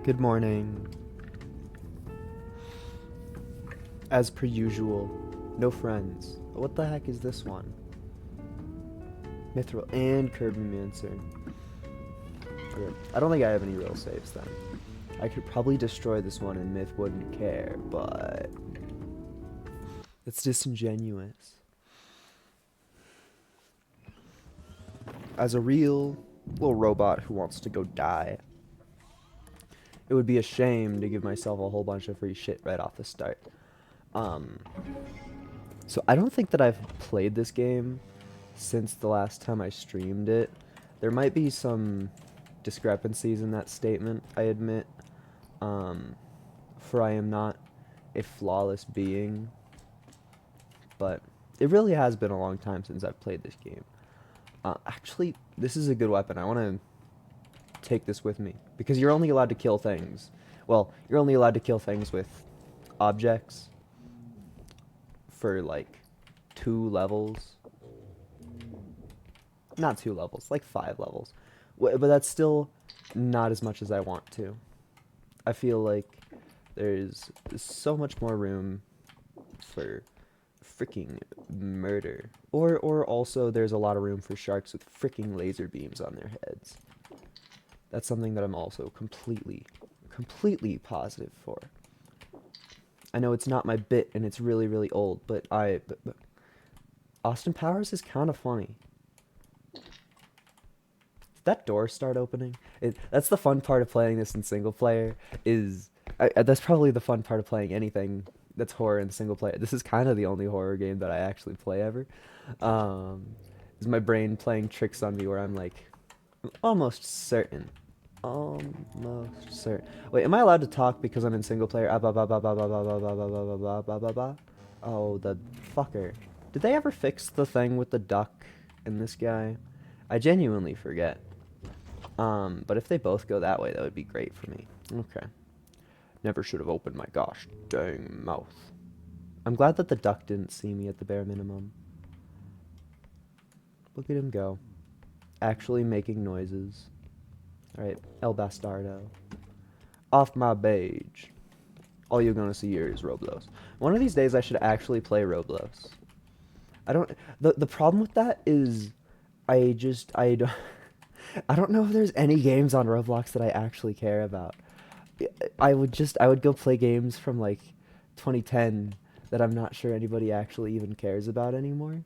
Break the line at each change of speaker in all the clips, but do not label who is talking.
Good morning. As per usual, no friends. What the heck is this one? Mithril and Kirby Mancer. Okay. I don't think I have any real saves then. I could probably destroy this one and Myth wouldn't care, but it's disingenuous. As a real little robot who wants to go die, it would be a shame to give myself a whole bunch of free shit right off the start. Um, so I don't think that I've played this game since the last time I streamed it. There might be some discrepancies in that statement, I admit. For I am not a flawless being, but it really has been a long time since I've played this game. Actually, this is a good weapon. I want to take this with me because you're only allowed to kill things. Well, you're only allowed to kill things with objects for like 2 levels. Not 2 levels, like 5 levels. But that's still not as much as I want to. I feel like there's so much more room for freaking murder. Or also there's a lot of room for sharks with freaking laser beams on their heads. That's something that I'm also completely positive for. I know it's not my bit and it's really, really old, but but Austin Powers is kind of funny. Did that door start opening? That's the fun part of playing this in single player. That's probably the fun part of playing anything that's horror in single player. This is kind of the only horror game that I actually play ever. Is my brain playing tricks on me where I'm like, I'm almost certain. Almost certain. Wait, am I allowed to talk because I'm in single player? Oh, the fucker. Did they ever fix the thing with the duck in this guy? I genuinely forget. But if they both go that way, that would be great for me. Okay. Never should have opened my gosh dang mouth. I'm glad that the duck didn't see me at the bare minimum. Look at him go. Actually making noises. Alright, El Bastardo. Off my beige. All you're gonna see here is Roblox. One of these days I should actually play Roblox. The problem with that is I don't I don't know if there's any games on Roblox that I actually care about. I would go play games from like 2010 that I'm not sure anybody actually even cares about anymore.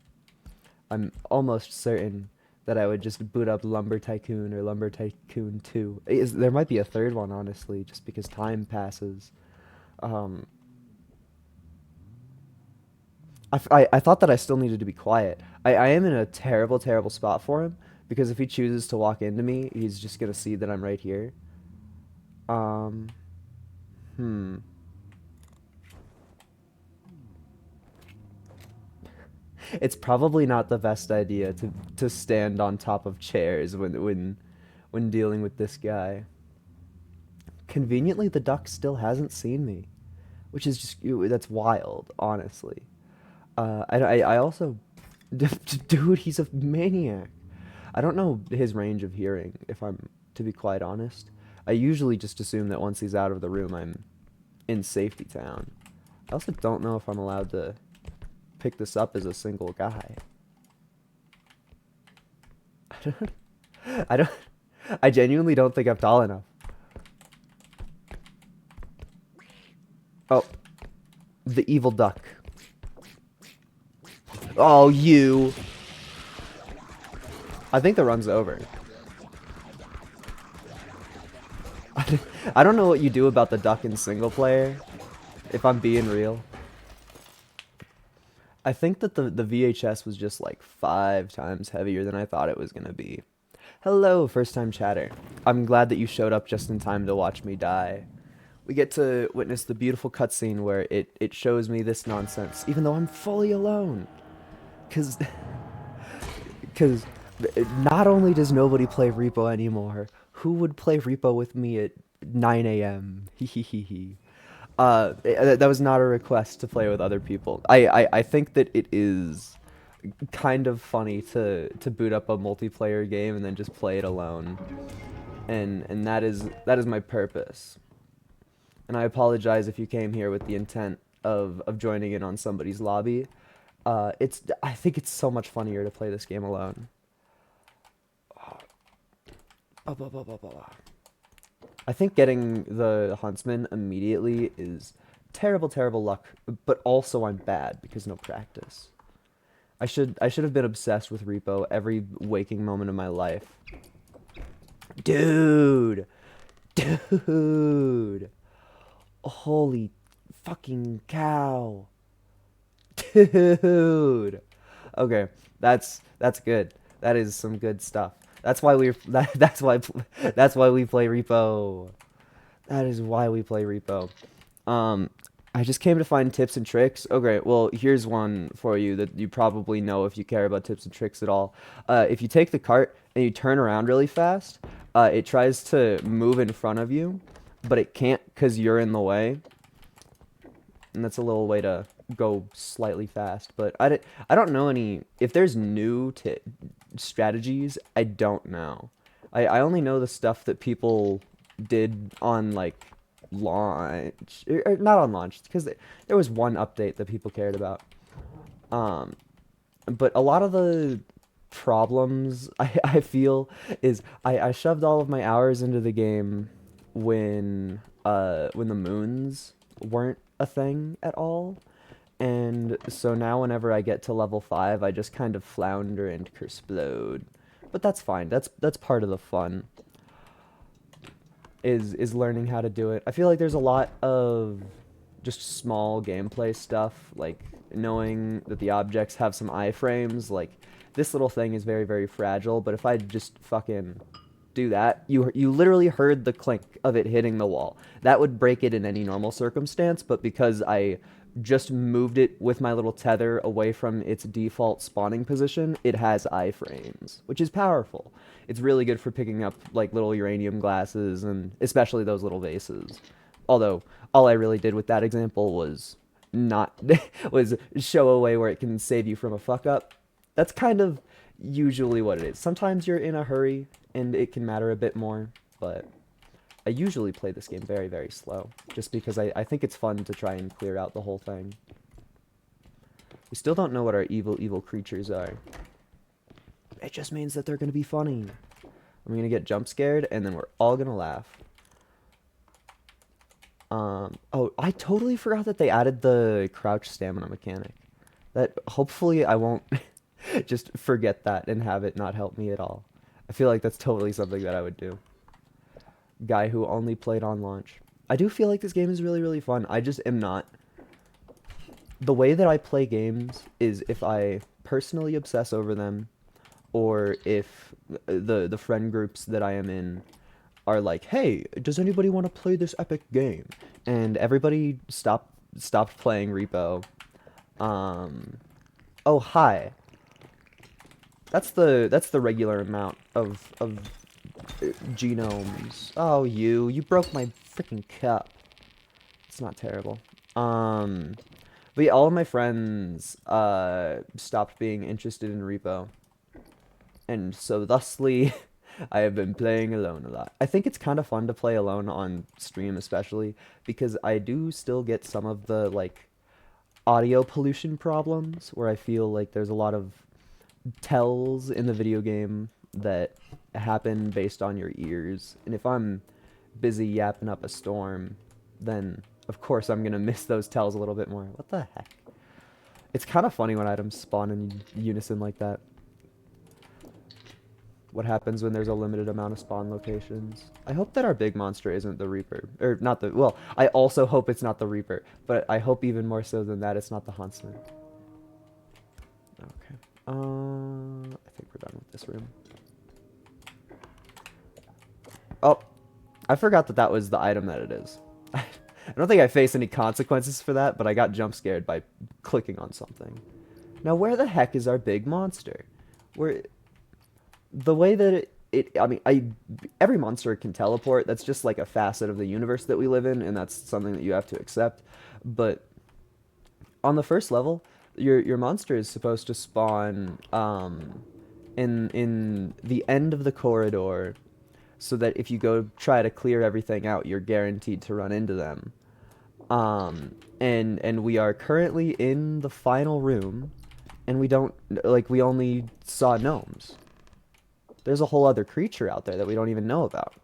I'm almost certain that I would just boot up Lumber Tycoon or Lumber Tycoon 2. There might be a third one, honestly, just because time passes. Um, I thought that I still needed to be quiet. I am in a terrible, terrible spot for him, because if he chooses to walk into me, he's just gonna see that I'm right here. Um, hmm. It's probably not the best idea to stand on top of chairs when dealing with this guy. Conveniently, the duck still hasn't seen me, which is just that's wild, honestly. I also, dude, he's a maniac. I don't know his range of hearing, if I'm to be quite honest. I usually just assume that once he's out of the room, I'm in safety town. I also don't know if I'm allowed to pick this up as a single guy. I don't, I genuinely don't think I'm tall enough. Oh, the evil duck. Oh, you. I think the run's over. I don't know what you do about the duck in single player, if I'm being real. I think that the VHS was just like 5 times heavier than I thought it was gonna be. Hello, first time chatter. I'm glad that you showed up just in time to watch me die. We get to witness the beautiful cutscene where it shows me this nonsense, even though I'm fully alone. Cause, cause not only does nobody play Repo anymore, who would play Repo with me at 9 a.m.? Hehehe. That was not a request to play with other people. I think that it is kind of funny to boot up a multiplayer game and then just play it alone. And that is my purpose. and I apologize if you came here with the intent of joining in on somebody's lobby. I think it's so much funnier to play this game alone. I think getting the huntsman immediately is terrible, terrible luck, but also I'm bad because no practice. I should have been obsessed with Repo every waking moment of my life. Dude. Dude. Holy fucking cow. Dude. Okay, that's good. That is some good stuff. That's why we play Repo. That is why we play Repo. Um, I just came to find tips and tricks. Okay, well, here's one for you that you probably know if you care about tips and tricks at all. If you take the cart and you turn around really fast, it tries to move in front of you, but it can't because you're in the way. And that's a little way to go slightly fast. But I don't know any. If there's new strategies, I don't know. I only know the stuff that people did on like launch, or not on launch, because there was one update that people cared about. Um, but a lot of the problems I feel is I shoved all of my hours into the game when the moons weren't a thing at all. And so now whenever I get to level 5, I just kind of flounder and explode. But that's fine. That's part of the fun. Is learning how to do it. I feel like there's a lot of just small gameplay stuff, like knowing that the objects have some iframes, like this little thing is very, very fragile, but if I just fucking do that, you literally heard the clink of it hitting the wall. That would break it in any normal circumstance, but because I just moved it with my little tether away from its default spawning position, it has iframes, which is powerful. It's really good for picking up like little uranium glasses and especially those little vases. Although all I really did with that example was not was show a way where it can save you from a fuck up. That's kind of usually what it is. Sometimes you're in a hurry and it can matter a bit more, but I usually play this game very, very slow, just because I think it's fun to try and clear out the whole thing. We still don't know what our evil creatures are. It just means that they're going to be funny. I'm going to get jump scared, and then we're all going to laugh. Oh, I totally forgot that they added the crouch stamina mechanic. That hopefully I won't just forget that and have it not help me at all. I feel like that's totally something that I would do. Guy who only played on launch. I do feel like this game is really, really fun. I just am not. The way that I play games is if I personally obsess over them, or if the friend groups that I am in are like, hey, does anybody want to play this epic game? And everybody stopped playing Repo. Oh, hi. That's the regular amount of genomes. Oh, you broke my freaking cup. It's not terrible. But yeah, all of my friends stopped being interested in Repo, and so thusly, I have been playing alone a lot. I think it's kind of fun to play alone on stream, especially because I do still get some of the like audio pollution problems where I feel like there's a lot of tells in the video game that happen based on your ears. And if I'm busy yapping up a storm, then of course I'm gonna miss those tells a little bit more. What the heck? It's kind of funny when items spawn in unison like that. What happens when there's a limited amount of spawn locations. I hope that our big monster isn't the Reaper. Or not the... Well, I also hope it's not the Reaper. But I hope even more so than that it's not the Huntsman. Okay. I think we're done with this room. Oh, I forgot that that was the item that it is. I don't think I face any consequences for that, but I got jump scared by clicking on something. Now, where the heck is our big monster? Where... The way that I mean, every monster can teleport. That's just like a facet of the universe that we live in, and that's something that you have to accept. But on the first level, your monster is supposed to spawn in the end of the corridor, so that if you go try to clear everything out, you're guaranteed to run into them. And we are currently in the final room, and we don't like we only saw gnomes. There's a whole other creature out there that we don't even know about.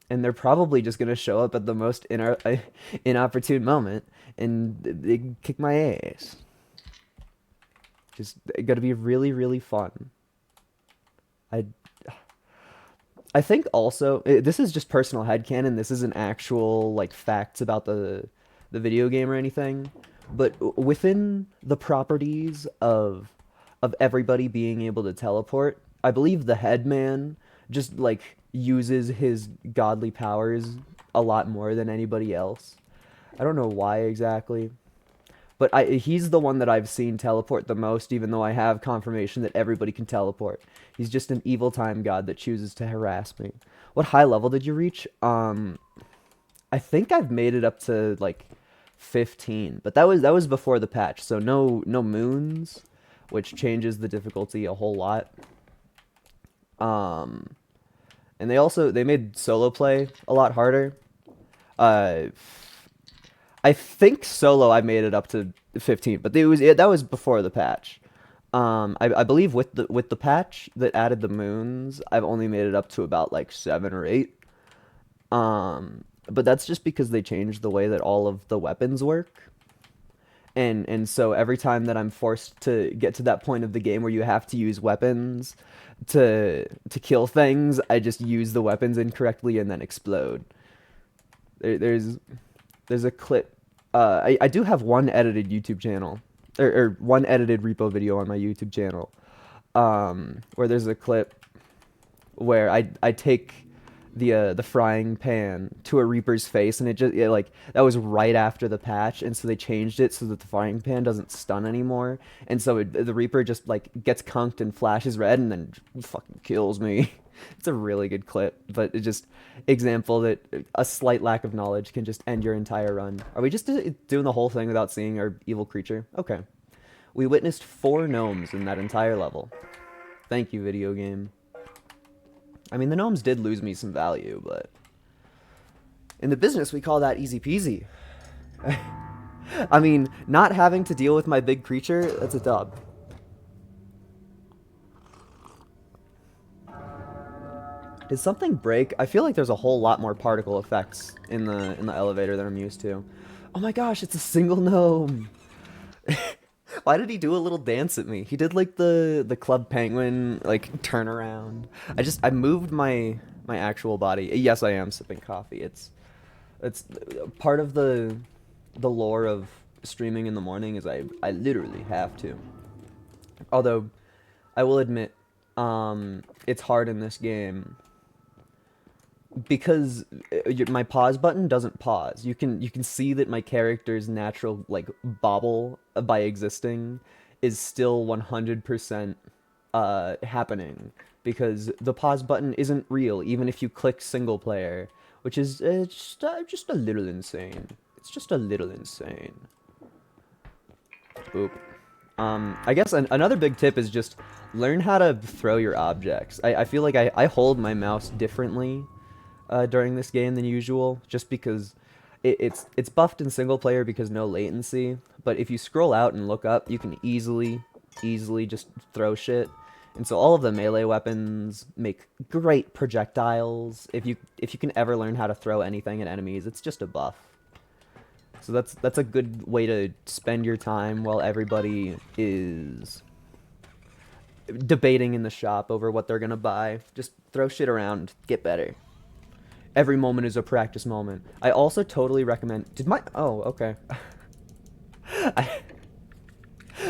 And they're probably just gonna show up at the most inopportune moment and they kick my ass. Just gonna be really, really fun. I I think also this is just personal headcanon. This isn't actual like facts about the video game or anything. But within the properties of everybody being able to teleport, I believe the headman just like uses his godly powers a lot more than anybody else. I don't know why exactly, but he's the one that I've seen teleport the most, even though I have confirmation that everybody can teleport. He's just an evil time god that chooses to harass me. What high level did you reach? I think I've made it up to like 15, but that was before the patch, so no moons, which changes the difficulty a whole lot. Um, and they made solo play a lot harder. Uh, I think solo I made it up to 15, but that was before the patch. I believe with the patch that added the moons, I've only made it up to about like 7 or 8. But that's just because they changed the way that all of the weapons work. And so every time that I'm forced to get to that point of the game where you have to use weapons to kill things, I just use the weapons incorrectly and then explode. There, there's there's a clip. I do have one edited YouTube channel, or one edited repo video on my YouTube channel, where there's a clip where I take the frying pan to a Reaper's face, and like that was right after the patch, and so they changed it so that the frying pan doesn't stun anymore, and so the Reaper just like gets conked and flashes red, and then fucking kills me. It's a really good clip, but it just example that a slight lack of knowledge can just end your entire run. Are we just doing the whole thing without seeing our evil creature? Okay. We witnessed 4 gnomes in that entire level. Thank you, video game. I mean, the gnomes did lose me some value, but in the business, we call that easy peasy. I mean, not having to deal with my big creature, that's a dub. Did something break? I feel like there's a whole lot more particle effects in the elevator than I'm used to. Oh my gosh, it's a single gnome. Why did he do a little dance at me? He did like the Club Penguin like turnaround. I moved my actual body. Yes, I am sipping coffee. It's part of the lore of streaming in the morning is I literally have to. Although I will admit it's hard in this game because my pause button doesn't pause. You can see that my character's natural like bobble by existing is still 100% happening because the pause button isn't real even if you click single player, which is just a little insane. It's just a little insane. Boop. I guess another big tip is just learn how to throw your objects. I feel like I hold my mouse differently during this game than usual, just because it's buffed in single player because no latency. But if you scroll out and look up, you can easily just throw shit. And so all of the melee weapons make great projectiles. If you can ever learn how to throw anything at enemies, it's just a buff. So that's a good way to spend your time while everybody is debating in the shop over what they're gonna buy. Just throw shit around, get better. Every moment is a practice moment. I also totally recommend. Oh, okay.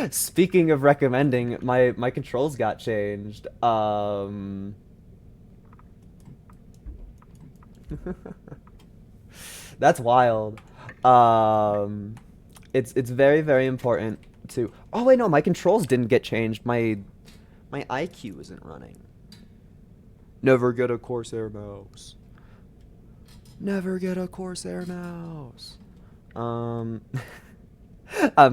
Speaking of recommending, my controls got changed. That's wild. It's very, very important to. Oh wait, no, my controls didn't get changed. My IQ isn't running. Never get a Corsair mouse. Never get a Corsair mouse. I'm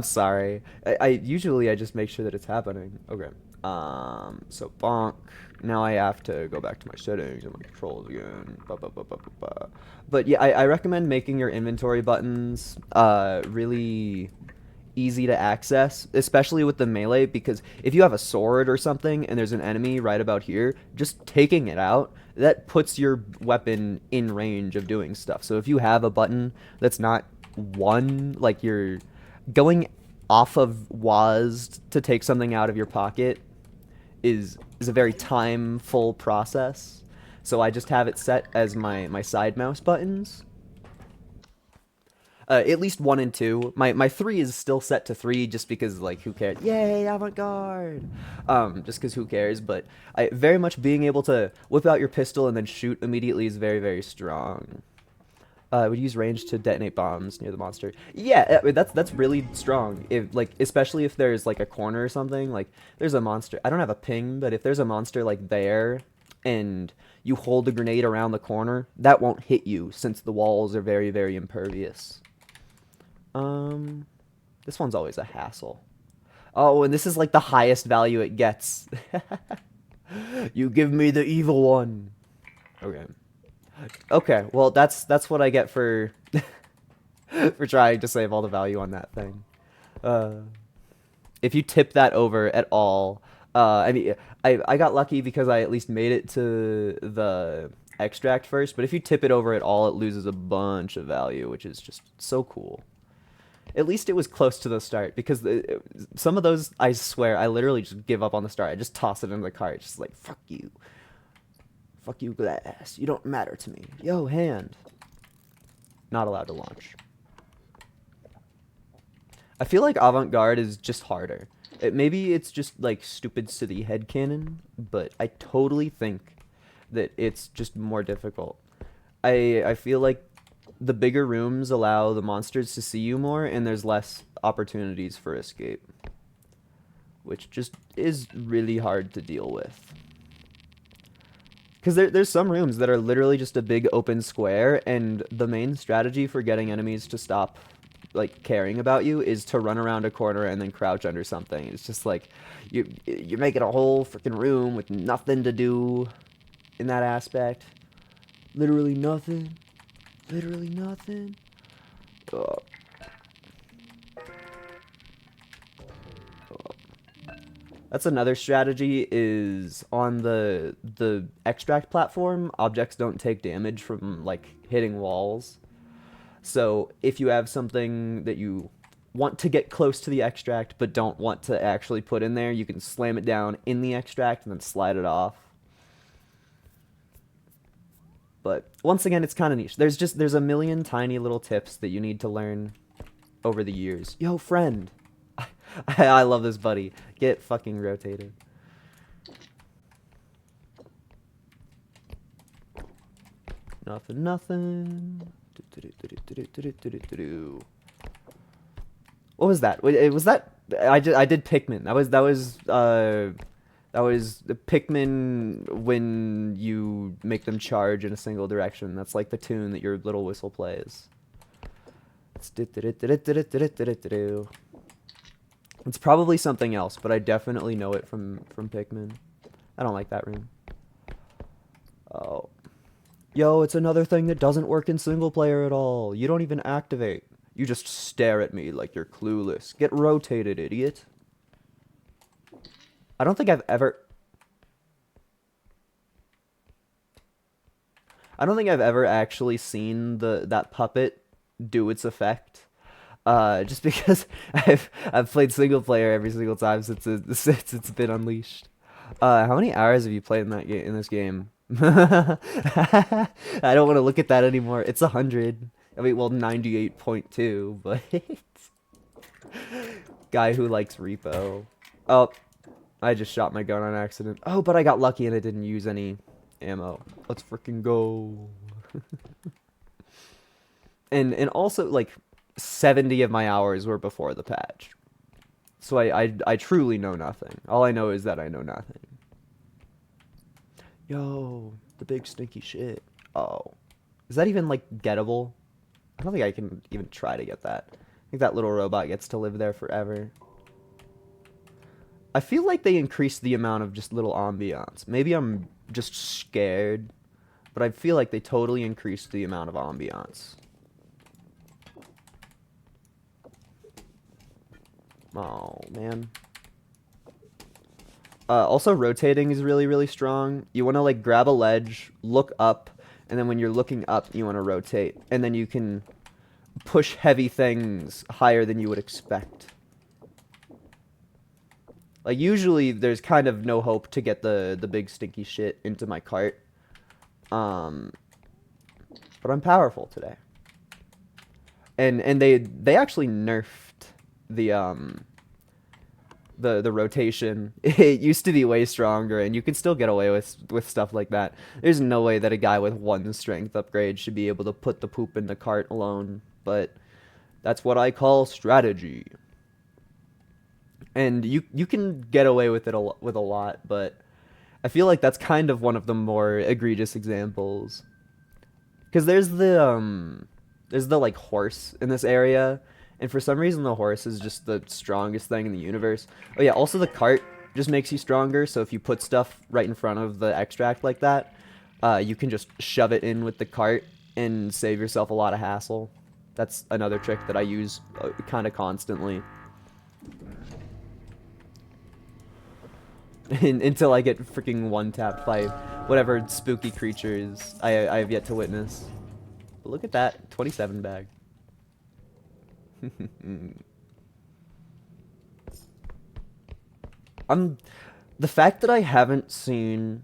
sorry. I usually I just make sure that it's happening. Okay. So bonk. Now I have to go back to my settings and my controls again. But yeah, I recommend making your inventory buttons really easy to access, especially with the melee, because if you have a sword or something and there's an enemy right about here, just taking it out, that puts your weapon in range of doing stuff. So if you have a button that's not one, like you're going off of WASD to take something out of your pocket is a very time full process. So I just have it set as my side mouse buttons. At least 1 and 2. My 3 is still set to 3 just because, like, who cares? Yay, avant-garde! Just because who cares? But I very much being able to whip out your pistol and then shoot immediately is very, very strong. I would use range to detonate bombs near the monster. Yeah, that's really strong. If like, especially if there's like a corner or something. Like, there's a monster. I don't have a ping, but if there's a monster like there, and you hold a grenade around the corner, that won't hit you since the walls are very, very impervious. Um, this one's always a hassle. Oh, and this is like the highest value it gets. You give me the evil one. Okay. Okay, well that's what I get for for trying to save all the value on that thing. Uh, if you tip that over at all, I mean, I got lucky because I at least made it to the extract first. But if you tip it over at all, it loses a bunch of value, which is just so cool. At least it was close to the start because some of those, I swear, I literally just give up on the start. I just toss it in the cart, just like fuck you, glass. You don't matter to me. Yo, hand. Not allowed to launch. I feel like avant-garde is just harder. Maybe it's just like stupid city headcanon, but I totally think that it's just more difficult. I feel like the bigger rooms allow the monsters to see you more, and there's less opportunities for escape, which just is really hard to deal with. Because there's some rooms that are literally just a big open square, and the main strategy for getting enemies to stop like caring about you is to run around a corner and then crouch under something. It's just like you're making a whole freaking room with nothing to do in that aspect. Literally nothing. Literally nothing. Oh. That's another strategy is on the extract platform, objects don't take damage from like hitting walls. So if you have something that you want to get close to the extract but don't want to actually put in there, you can slam it down in the extract and then slide it off. But once again, it's kind of niche. There's a million tiny little tips that you need to learn over the years. Yo, friend. I love this buddy. Get fucking rotated. Nothing, nothing. What was that? Was that? I did Pikmin. That was the Pikmin when you make them charge in a single direction. That's like the tune that your little whistle plays. It's probably something else, but I definitely know it from Pikmin. I don't like that room. Oh. Yo, it's another thing that doesn't work in single player at all. You don't even activate. You just stare at me like you're clueless. Get rotated, idiot. I don't think I've ever... I don't think I've ever actually seen that puppet do its effect. Just because I've played single player every single time since it's been unleashed. How many hours have you played in that game in this game? I don't want to look at that anymore. It's 100. I mean, well, 98.2, but guy who likes Repo. Oh, I just shot my gun on accident. Oh, but I got lucky and I didn't use any ammo. Let's freaking go. And also, like, 70 of my hours were before the patch. So I truly know nothing. All I know is that I know nothing. Yo, the big stinky shit. Oh. Is that even, like, gettable? I don't think I can even try to get that. I think that little robot gets to live there forever. I feel like they increased the amount of just little ambiance. Maybe I'm just scared, but I feel like they totally increased the amount of ambiance. Oh, man. Also, rotating is really, really strong. You want to, like, grab a ledge, look up, and then when you're looking up, you want to rotate. And then you can push heavy things higher than you would expect. Like, usually, there's kind of no hope to get the big stinky shit into my cart. But I'm powerful today. And they actually nerfed the rotation. It used to be way stronger, and you can still get away with stuff like that. There's no way that a guy with one strength upgrade should be able to put the poop in the cart alone, but that's what I call strategy. And you can get away with it with a lot, but I feel like that's kind of one of the more egregious examples. Because there's the like horse in this area, and for some reason the horse is just the strongest thing in the universe. Oh yeah, also the cart just makes you stronger, so if you put stuff right in front of the extract like that, you can just shove it in with the cart and save yourself a lot of hassle. That's another trick that I use kind of constantly. Until I get freaking one-tapped by whatever spooky creatures I have yet to witness. But look at that, 27 bag. The fact that I haven't seen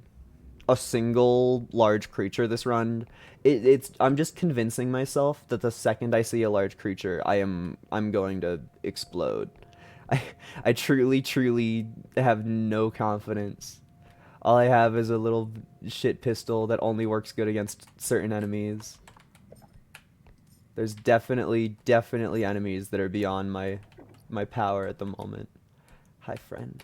a single large creature this run, I'm just convincing myself that the second I see a large creature, I'm going to explode. I I truly have no confidence. All I have is a little shit pistol that only works good against certain enemies. There's definitely enemies that are beyond my power at the moment. Hi, friend.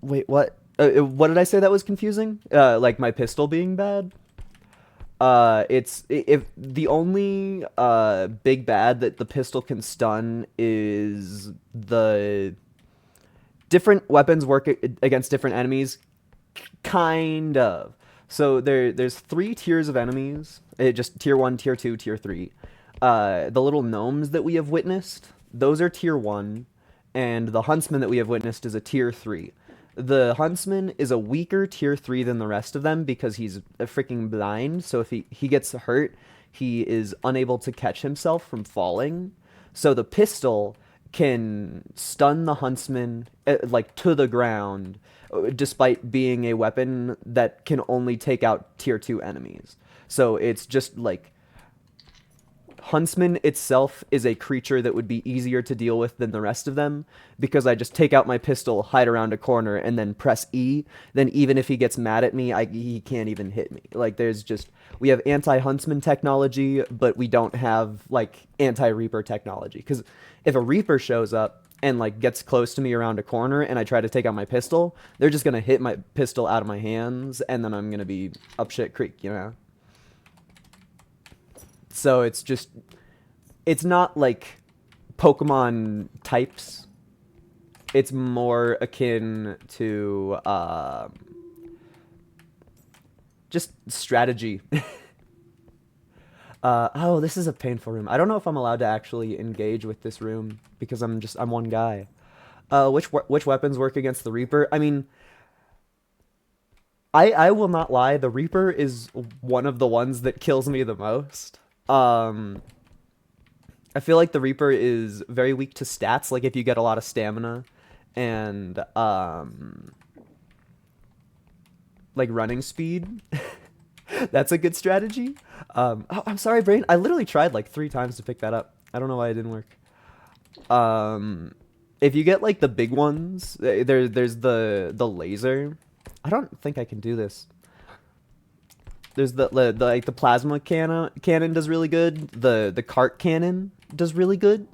Wait, what? What did I say that was confusing? Like my pistol being bad? It's if the only big bad that the pistol can stun is the different weapons work against different enemies, kind of. So there's 3 tiers of enemies. Just tier 1, tier 2, tier 3. The little gnomes that we have witnessed, those are tier 1, and the huntsman that we have witnessed is a tier 3. The huntsman is a weaker tier 3 than the rest of them because he's a freaking blind, so if he gets hurt, he is unable to catch himself from falling. So the pistol can stun the huntsman like to the ground, despite being a weapon that can only take out tier 2 enemies. So it's just like Huntsman itself is a creature that would be easier to deal with than the rest of them, because I just take out my pistol, hide around a corner, and then press E. Then even if he gets mad at me, he can't even hit me. Like, we have anti-Huntsman technology, but we don't have, like, anti-Reaper technology. Because if a Reaper shows up and, like, gets close to me around a corner and I try to take out my pistol, they're just going to hit my pistol out of my hands, and then I'm going to be up shit creek, you know? So it's not like Pokemon types. It's more akin to just strategy. Oh, this is a painful room. I don't know if I'm allowed to actually engage with this room because I'm one guy. Which weapons work against the Reaper? I mean, I will not lie. The Reaper is one of the ones that kills me the most. I feel like the Reaper is very weak to stats, like if you get a lot of stamina and like running speed. That's a good strategy. Oh, I'm sorry, Brain. I literally tried like 3 times to pick that up. I don't know why it didn't work. If you get like the big ones, there's the laser. I don't think I can do this. There's the like the plasma cannon does really good. The cart cannon does really good.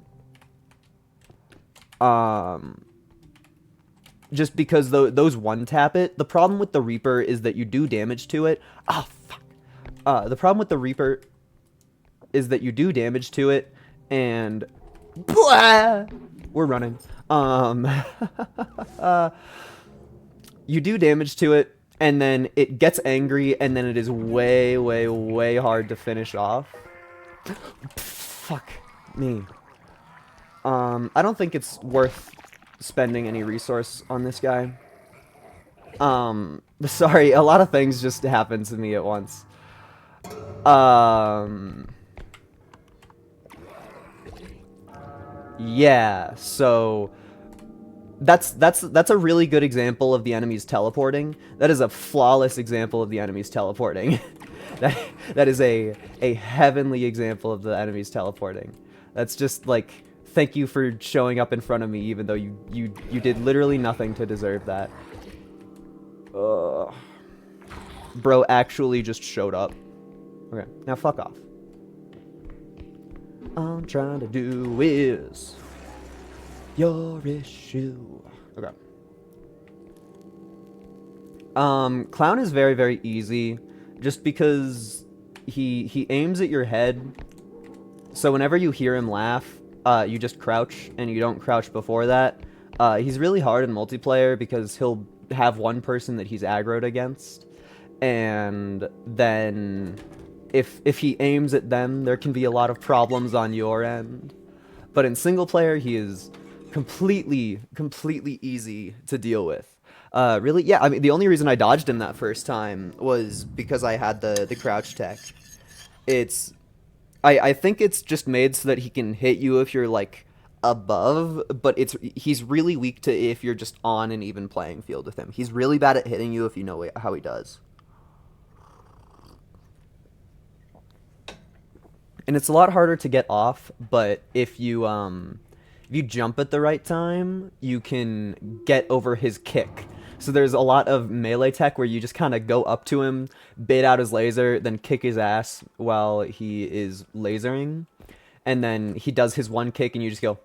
Just because those one tap it. The problem with the Reaper is that you do damage to it. Oh fuck. The problem with the Reaper is that you do damage to it, and blah, we're running. You do damage to it, and then it gets angry, and then it is way, way, way hard to finish off. Fuck me. I don't think it's worth spending any resource on this guy. Sorry, a lot of things just happened to me at once. Yeah, so that's a really good example of the enemies teleporting. That is a flawless example of the enemies teleporting. that that is a heavenly example of the enemies teleporting. That's just like, thank you for showing up in front of me, even though you did literally nothing to deserve that. Bro actually just showed up. Okay, now fuck off. All I'm trying to do is your issue. Okay. Clown is very, very easy, just because he aims at your head. So whenever you hear him laugh, you just crouch, and you don't crouch before that. He's really hard in multiplayer because he'll have one person that he's aggroed against, and then if he aims at them, there can be a lot of problems on your end. But in single player, he is completely easy to deal with. Really, yeah, I mean, the only reason I dodged him that first time was because I had the crouch tech. It's, I think it's just made so that he can hit you if you're, like, above, but he's really weak to if you're just on an even playing field with him. He's really bad at hitting you if you know how he does. And it's a lot harder to get off, but if you jump at the right time, you can get over his kick. So there's a lot of melee tech where you just kind of go up to him, bait out his laser, then kick his ass while he is lasering. And then he does his one kick and you just go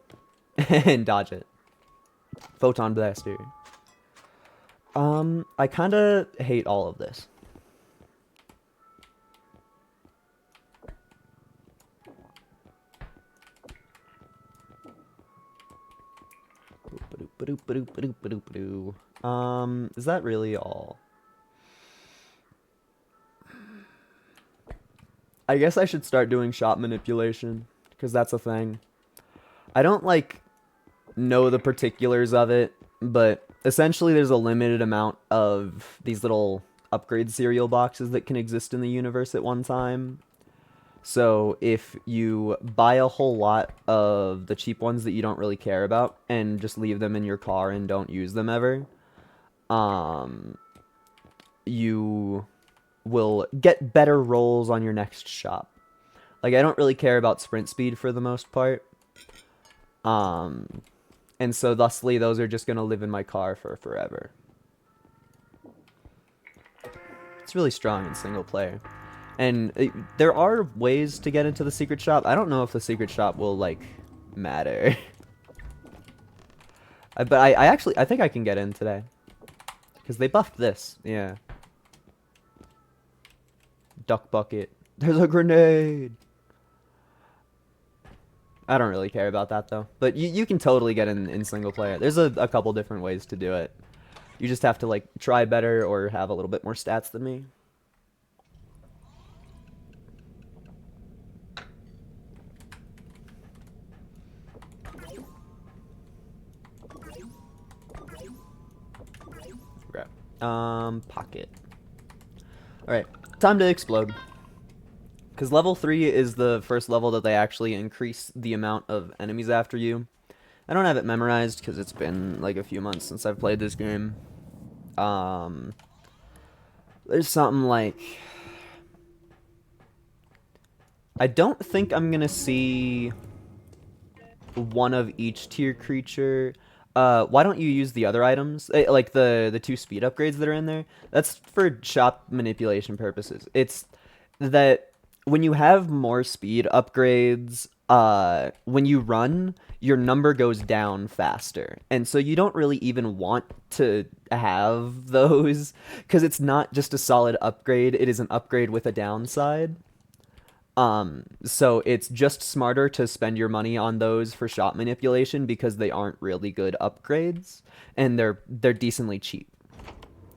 and dodge it. Photon blaster. I kind of hate all of this. Is that really all? I guess I should start doing shop manipulation, because that's a thing. I don't, like, know the particulars of it, but essentially there's a limited amount of these little upgrade cereal boxes that can exist in the universe at one time. So if you buy a whole lot of the cheap ones that you don't really care about and just leave them in your car and don't use them ever, you will get better rolls on your next shop. Like, I don't really care about sprint speed for the most part. And so thusly, those are just going to live in my car for forever. It's really strong in single player. And there are ways to get into the secret shop. I don't know if the secret shop will, like, matter. But I think I can get in today. Because they buffed this, yeah. Duck bucket. There's a grenade! I don't really care about that, though. But you can totally get in single player. There's a couple different ways to do it. You just have to, like, try better or have a little bit more stats than me. Pocket. Alright, time to explode. Because level 3 is the first level that they actually increase the amount of enemies after you. I don't have it memorized because it's been like a few months since I've played this game. There's something like... I don't think I'm gonna see one of each tier creature. Why don't you use the other items? Like the 2 speed upgrades that are in there? That's for shop manipulation purposes. It's that when you have more speed upgrades, when you run, your number goes down faster. And so you don't really even want to have those, because it's not just a solid upgrade, it is an upgrade with a downside. So it's just smarter to spend your money on those for shop manipulation because they aren't really good upgrades and they're decently cheap.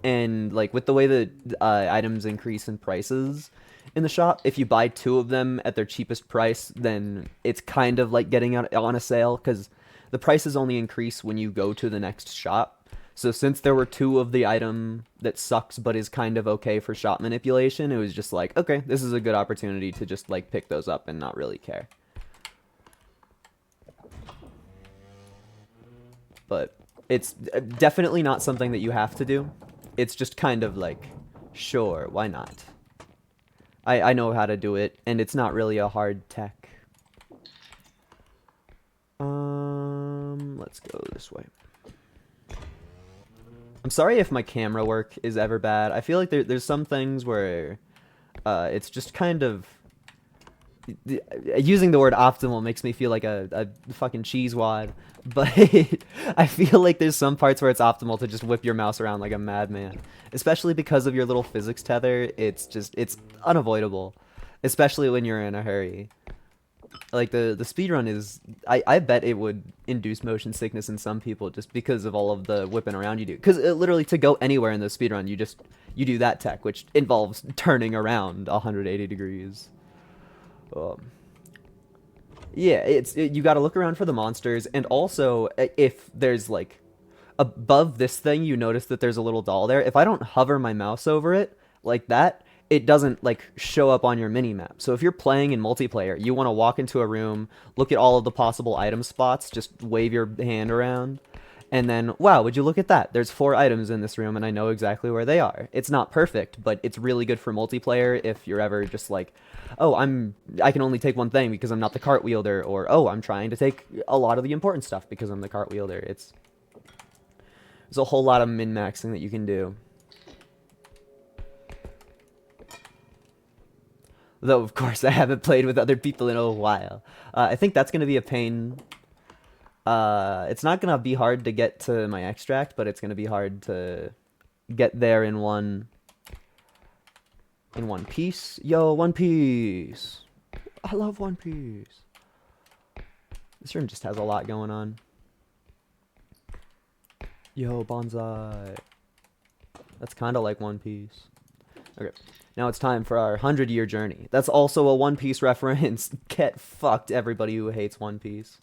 And like with the way that items increase in prices in the shop, if you buy two of them at their cheapest price, then it's kind of like getting out on a sale because the prices only increase when you go to the next shop. So since there were two of the item that sucks but is kind of okay for shop manipulation, it was just like, okay, this is a good opportunity to just like pick those up and not really care. But it's definitely not something that you have to do. It's just kind of like, sure, why not? I know how to do it, and it's not really a hard tech. Let's go this way. I'm sorry if my camera work is ever bad. I feel like there's some things where it's just kind of using the word optimal makes me feel like a fucking cheese wad, but I feel like there's some parts where it's optimal to just whip your mouse around like a madman, especially because of your little physics tether. It's unavoidable, especially when you're in a hurry. Like the speed run is, I bet it would induce motion sickness in some people just because of all of the whipping around you do. Because literally to go anywhere in the speed run, you do that tech, which involves turning around 180 degrees. Um, yeah, you got to look around for the monsters, and also if there's like above this thing, you notice that there's a little doll there. If I don't hover my mouse over it like that, it doesn't like show up on your mini map. So if you're playing in multiplayer, you want to walk into a room, look at all of the possible item spots, just wave your hand around, and then, wow, would you look at that? There's 4 items in this room, and I know exactly where they are. It's not perfect, but it's really good for multiplayer if you're ever just like, oh, I can only take one thing because I'm not the cart wielder, or oh, I'm trying to take a lot of the important stuff because I'm the cart wielder. There's a whole lot of min-maxing that you can do. Though, of course, I haven't played with other people in a while. I think that's going to be a pain. It's not going to be hard to get to my extract, but it's going to be hard to get there in one piece. Yo, One Piece. I love One Piece. This room just has a lot going on. Yo, bonsai. That's kind of like One Piece. Okay, now it's time for our 100-year journey. That's also a One Piece reference. Get fucked, everybody who hates One Piece.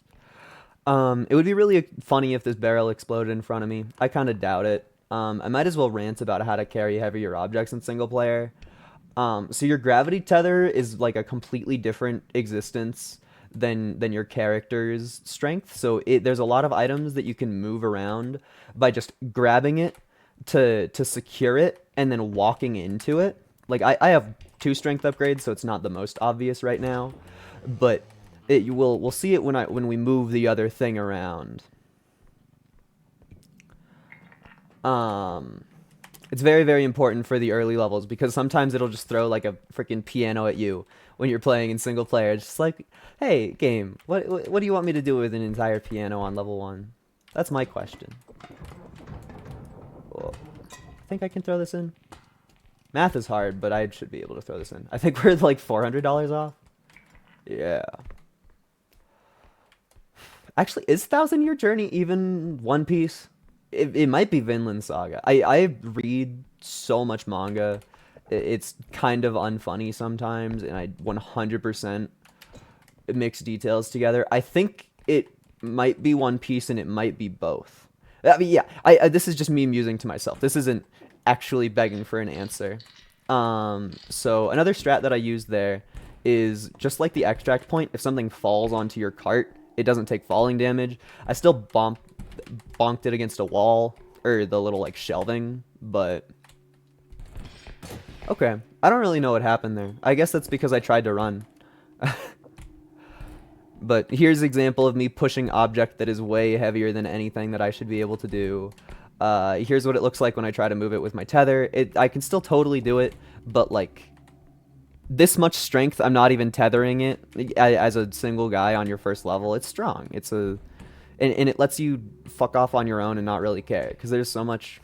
It would be really funny if this barrel exploded in front of me. I kind of doubt it. I might as well rant about how to carry heavier objects in single player. So your gravity tether is like a completely different existence than your character's strength. So there's a lot of items that you can move around by just grabbing it to secure it and then walking into it. Like I have 2 strength upgrades, so it's not the most obvious right now, but we'll see it when we move the other thing around. It's very, very important for the early levels because sometimes it'll just throw like a freaking piano at you when you're playing in single player. It's just like, hey, game, what do you want me to do with an entire piano on level 1? That's my question. Cool. I think I can throw this in. Math is hard, but I should be able to throw this in. I think we're like $400 off. Yeah. Actually, is 1,000-Year Journey even One Piece? It might be Vinland Saga. I read so much manga. It's kind of unfunny sometimes, and I 100% mix details together. I think it might be One Piece, and it might be both. I mean, yeah, this is just me musing to myself. This isn't actually begging for an answer. So another strat that I use there is just like the extract point. If something falls onto your cart, it doesn't take falling damage. I still bonked it against a wall, or the little like shelving, but okay. I don't really know what happened there. I guess that's because I tried to run. But here's an example of me pushing object that is way heavier than anything that I should be able to do. Here's what it looks like when I try to move it with my tether. I can still totally do it, but like this much strength, I'm not even tethering it as a single guy on your first level. It's strong. And it lets you fuck off on your own and not really care because there's so much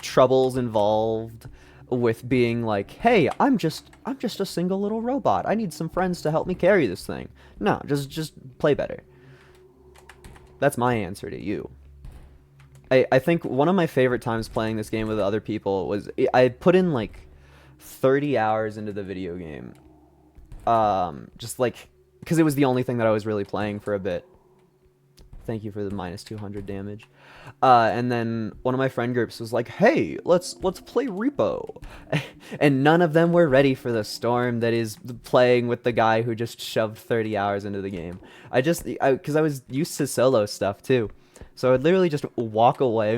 troubles involved with being like, "Hey, I'm just a single little robot. I need some friends to help me carry this thing." No, just play better. That's my answer to you. I think one of my favorite times playing this game with other people was I put in like 30 hours into the video game. Just like because it was the only thing that I was really playing for a bit. Thank you for the minus 200 damage. And then one of my friend groups was like, "Hey, let's play Repo," and none of them were ready for the storm that is playing with the guy who just shoved 30 hours into the game. Because I was used to solo stuff too, so I'd literally just walk away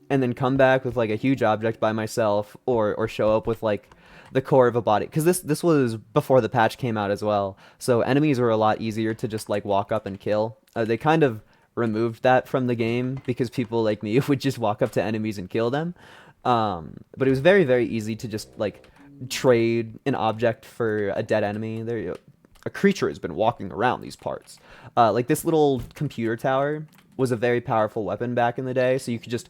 and then come back with like a huge object by myself, or show up with like the core of a body. Because this was before the patch came out as well, so enemies were a lot easier to just like walk up and kill. They kind of removed that from the game because people like me would just walk up to enemies and kill them. But it was very, very easy to just like trade an object for a dead enemy. There, a creature has been walking around these parts. Like this little computer tower was a very powerful weapon back in the day, so you could just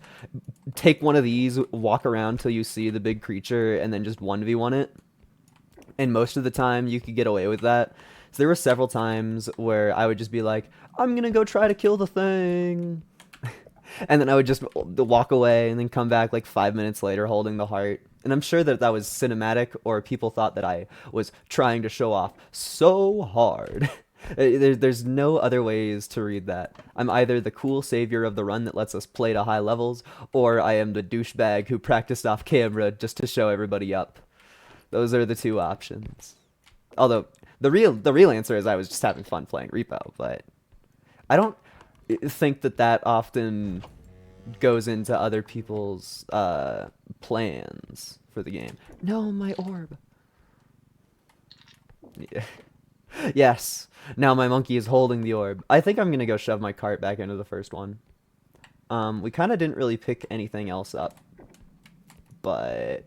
take one of these, walk around till you see the big creature, and then just 1v1 it. And most of the time you could get away with that. So there were several times where I would just be like, "I'm gonna go try to kill the thing," and then I would just walk away and then come back like 5 minutes later holding the heart. And I'm sure that that was cinematic, or people thought that I was trying to show off so hard. There's no other ways to read that. I'm either the cool savior of the run that lets us play to high levels, or I am the douchebag who practiced off camera just to show everybody up. Those are the two options. Although the real answer is I was just having fun playing Repo, but I don't think that that often goes into other people's plans for the game. No, my orb. Yeah. Yes. Now my monkey is holding the orb. I think I'm gonna go shove my cart back into the first one. We kind of didn't really pick anything else up, but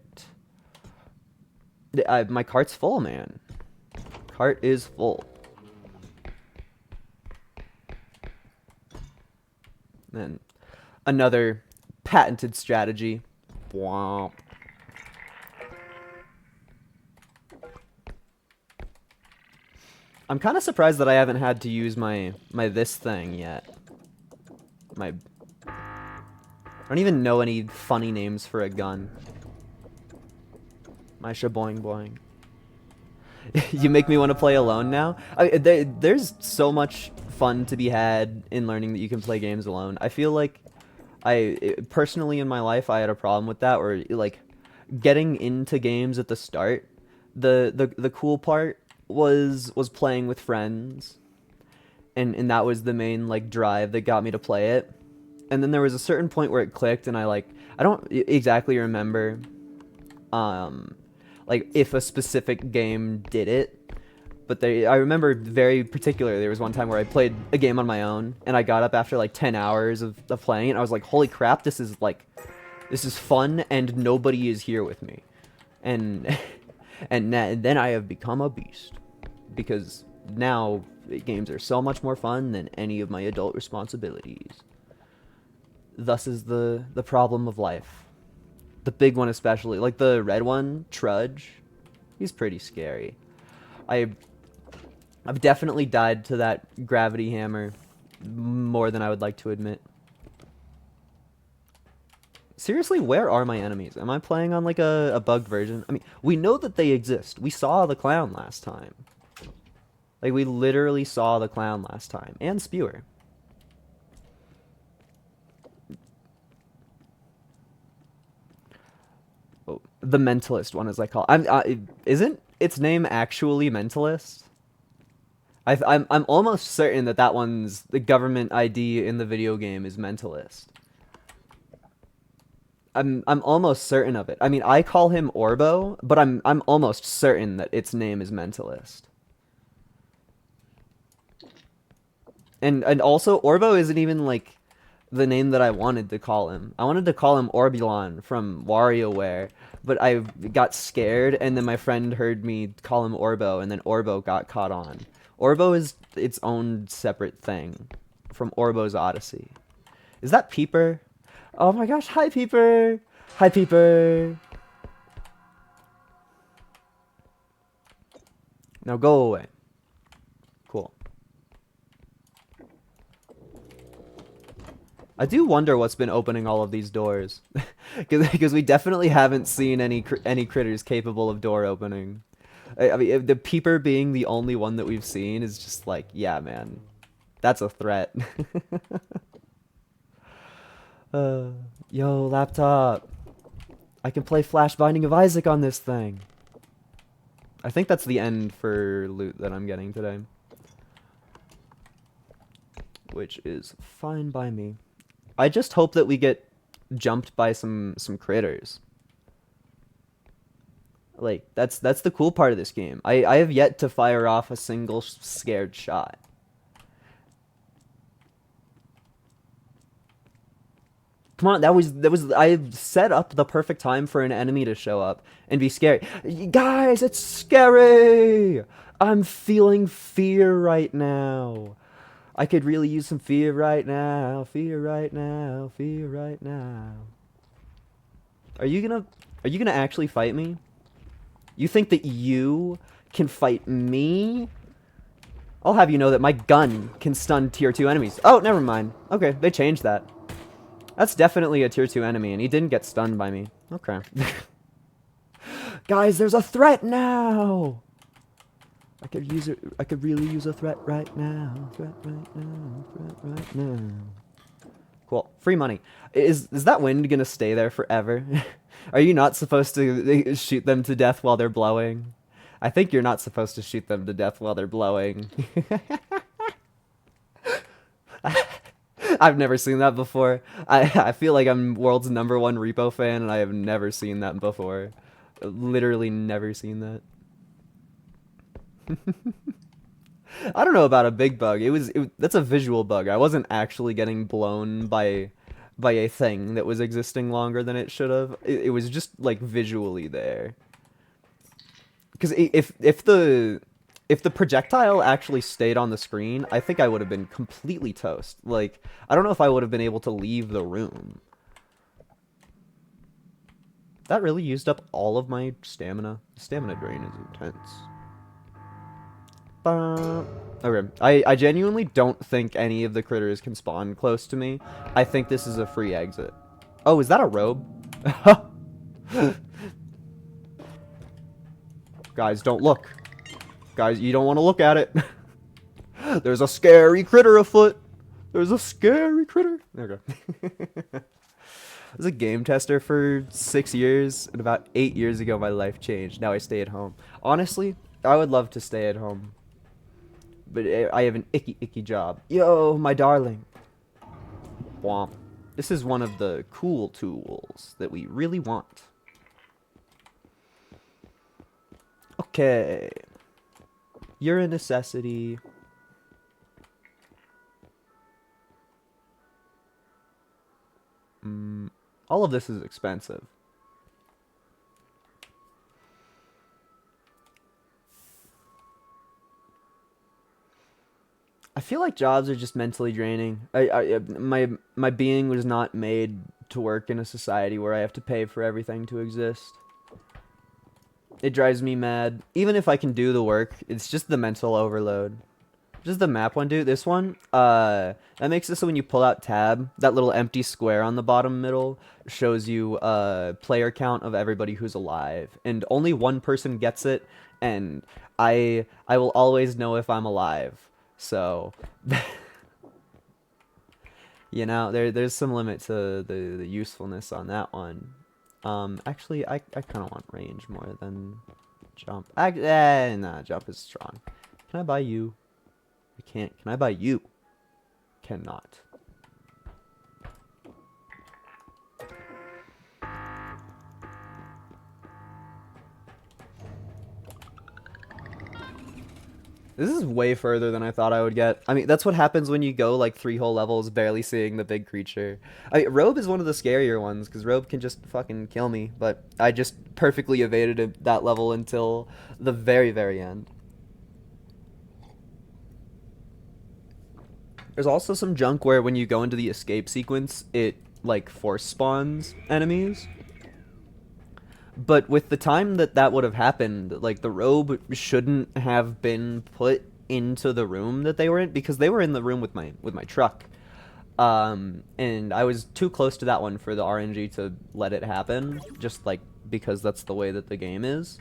my cart's full, man. Cart is full. Then another patented strategy. Wow. I'm kind of surprised that I haven't had to use my this thing yet. I don't even know any funny names for a gun. My shaboing boing. You make me want to play alone now. There's so much fun to be had in learning that you can play games alone. I feel like personally in my life I had a problem with that, where like getting into games at the start, the cool part was playing with friends, and that was the main like drive that got me to play it. And then there was a certain point where it clicked, and I don't exactly remember like if a specific game did it, but I remember very particularly there was one time where I played a game on my own, and I got up after like 10 hours of playing it, and I was like, holy crap, this is fun, and nobody is here with me. And and then I have become a beast, because now games are so much more fun than any of my adult responsibilities. Thus is the problem of life. The big one especially, like the red one, Trudge. He's pretty scary. I've definitely died to that gravity hammer more than I would like to admit. Seriously, where are my enemies? Am I playing on like a bugged version? I mean, we know that they exist. We saw the clown last time. Like, we literally saw the clown last time. And Spewer. Oh, the Mentalist one, as I call it. Isn't its name actually Mentalist? I'm almost certain that that one's the government ID in the video game is Mentalist. I'm almost certain of it. I mean, I call him Orbo, but I'm almost certain that its name is Mentalist. And also Orbo isn't even like the name that I wanted to call him. I wanted to call him Orbulon from WarioWare, but I got scared, and then my friend heard me call him Orbo, and then Orbo got caught on. Orbo is its own separate thing from Orbo's Odyssey. Is that Peeper? Oh my gosh, hi Peeper! Hi Peeper! Now go away. Cool. I do wonder what's been opening all of these doors, because we definitely haven't seen any critters capable of door opening. I mean, the peeper being the only one that we've seen is just like, yeah, man, that's a threat. uh, Yo, laptop, I can play Flash Binding of Isaac on this thing. I think that's the end for loot that I'm getting today, which is fine by me. I just hope that we get jumped by some critters. Like that's the cool part of this game. I have yet to fire off a single scared shot. Come on, that was I set up the perfect time for an enemy to show up and be scary. Guys, it's scary. I'm feeling fear right now. I could really use some fear right now. Fear right now. Fear right now. Are you gonna actually fight me? You think that you can fight me? I'll have you know that my gun can stun tier 2 enemies. Oh, never mind. Okay, they changed that. That's definitely a tier 2 enemy, and he didn't get stunned by me. Okay. Guys, there's a threat now! I could really use a threat right now. Threat right now. Threat right now. Cool. Free money. Is that wind gonna stay there forever? Are you not supposed to shoot them to death while they're blowing? I think you're not supposed to shoot them to death while they're blowing. I've never seen that before. I feel like I'm world's #1 Repo fan, and I have never seen that before. Literally never seen that. I don't know about a big bug. That's a visual bug. I wasn't actually getting blown by a thing that was existing longer than it should have. It was just like visually there. Because if the projectile actually stayed on the screen, I think I would have been completely toast. Like, I don't know if I would have been able to leave the room. That really used up all of my stamina. The stamina drain is intense. Okay, I genuinely don't think any of the critters can spawn close to me. I think this is a free exit. Oh, is that a robe? Guys, don't look. Guys, you don't want to look at it. There's a scary critter afoot. There's a scary critter. Okay. I was a game tester for 6 years, and about 8 years ago my life changed. Now I stay at home. Honestly, I would love to stay at home, but I have an icky job. Yo, my darling. Womp. This is one of the cool tools that we really want. Okay. You're a necessity. All of this is expensive. I feel like jobs are just mentally draining. My being was not made to work in a society where I have to pay for everything to exist. It drives me mad. Even if I can do the work, it's just the mental overload. Just the map one, dude. This one, that makes it so when you pull out tab, that little empty square on the bottom middle shows you player count of everybody who's alive, and only one person gets it, and I will always know if I'm alive. So, you know, there's some limit to the usefulness on that one. Actually, I kind of want range more than jump. Nah, jump is strong. Can I buy you? I can't. Can I buy you? Cannot. This is way further than I thought I would get. I mean, that's what happens when you go like 3 whole levels barely seeing the big creature. I mean, Robe is one of the scarier ones because Robe can just fucking kill me, but I just perfectly evaded that level until the very, very end. There's also some junk where when you go into the escape sequence, it like force spawns enemies. But with the time that that would have happened, like the robe shouldn't have been put into the room that they were in because they were in the room with my truck. And I was too close to that one for the RNG to let it happen, just like because that's the way that the game is.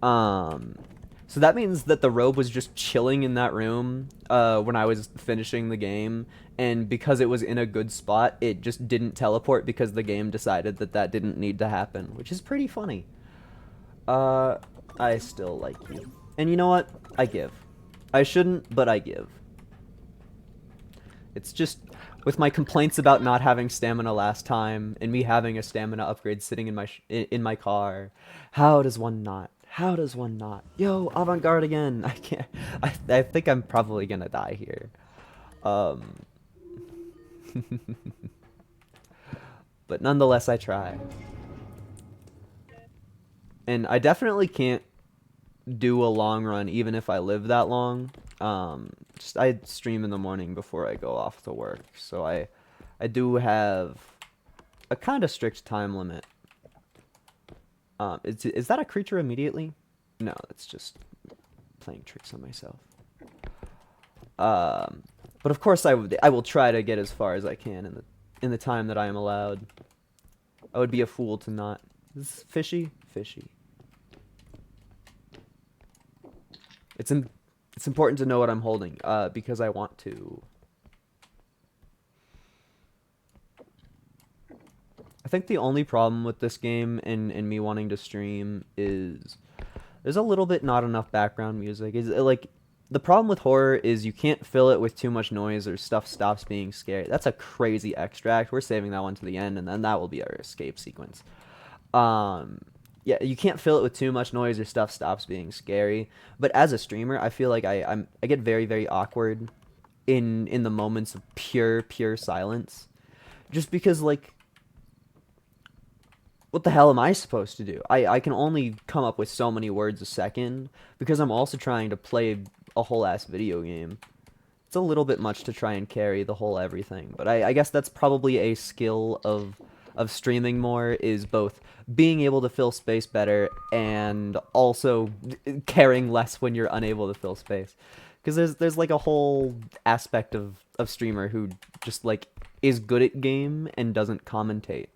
Um, so that means that the robe was just chilling in that room when I was finishing the game, and because it was in a good spot, it just didn't teleport because the game decided that that didn't need to happen, which is pretty funny. Uh, I still like you. And you know what? I give. I shouldn't, but I give. It's just with my complaints about not having stamina last time and me having a stamina upgrade sitting in my car. How does one not? How does one not? Yo, avant-garde again. I can't. I think I'm probably gonna die here. Um, but nonetheless, I try. And I definitely can't do a long run even if I live that long. Just I stream in the morning before I go off to work, so I do have a kind of strict time limit. Is that a creature immediately? No, it's just playing tricks on myself. But of course I will try to get as far as I can in the time that I am allowed. I would be a fool to not. Is this fishy? Fishy. It's important to know what I'm holding, because I want to. I think the only problem with this game and me wanting to stream is there's a little bit not enough background music. Is like the problem with horror is you can't fill it with too much noise or stuff stops being scary. That's a crazy extract. We're saving that one to the end, and then that will be our escape sequence. Yeah, you can't fill it with too much noise or stuff stops being scary. But as a streamer, I feel like I get very, very awkward in the moments of pure silence. Just because, like, what the hell am I supposed to do? I can only come up with so many words a second because I'm also trying to play a whole ass video game. It's a little bit much to try and carry the whole everything, but I guess that's probably a skill of streaming more, is both being able to fill space better and also caring less when you're unable to fill space. Because there's like a whole aspect of streamer who just like is good at game and doesn't commentate.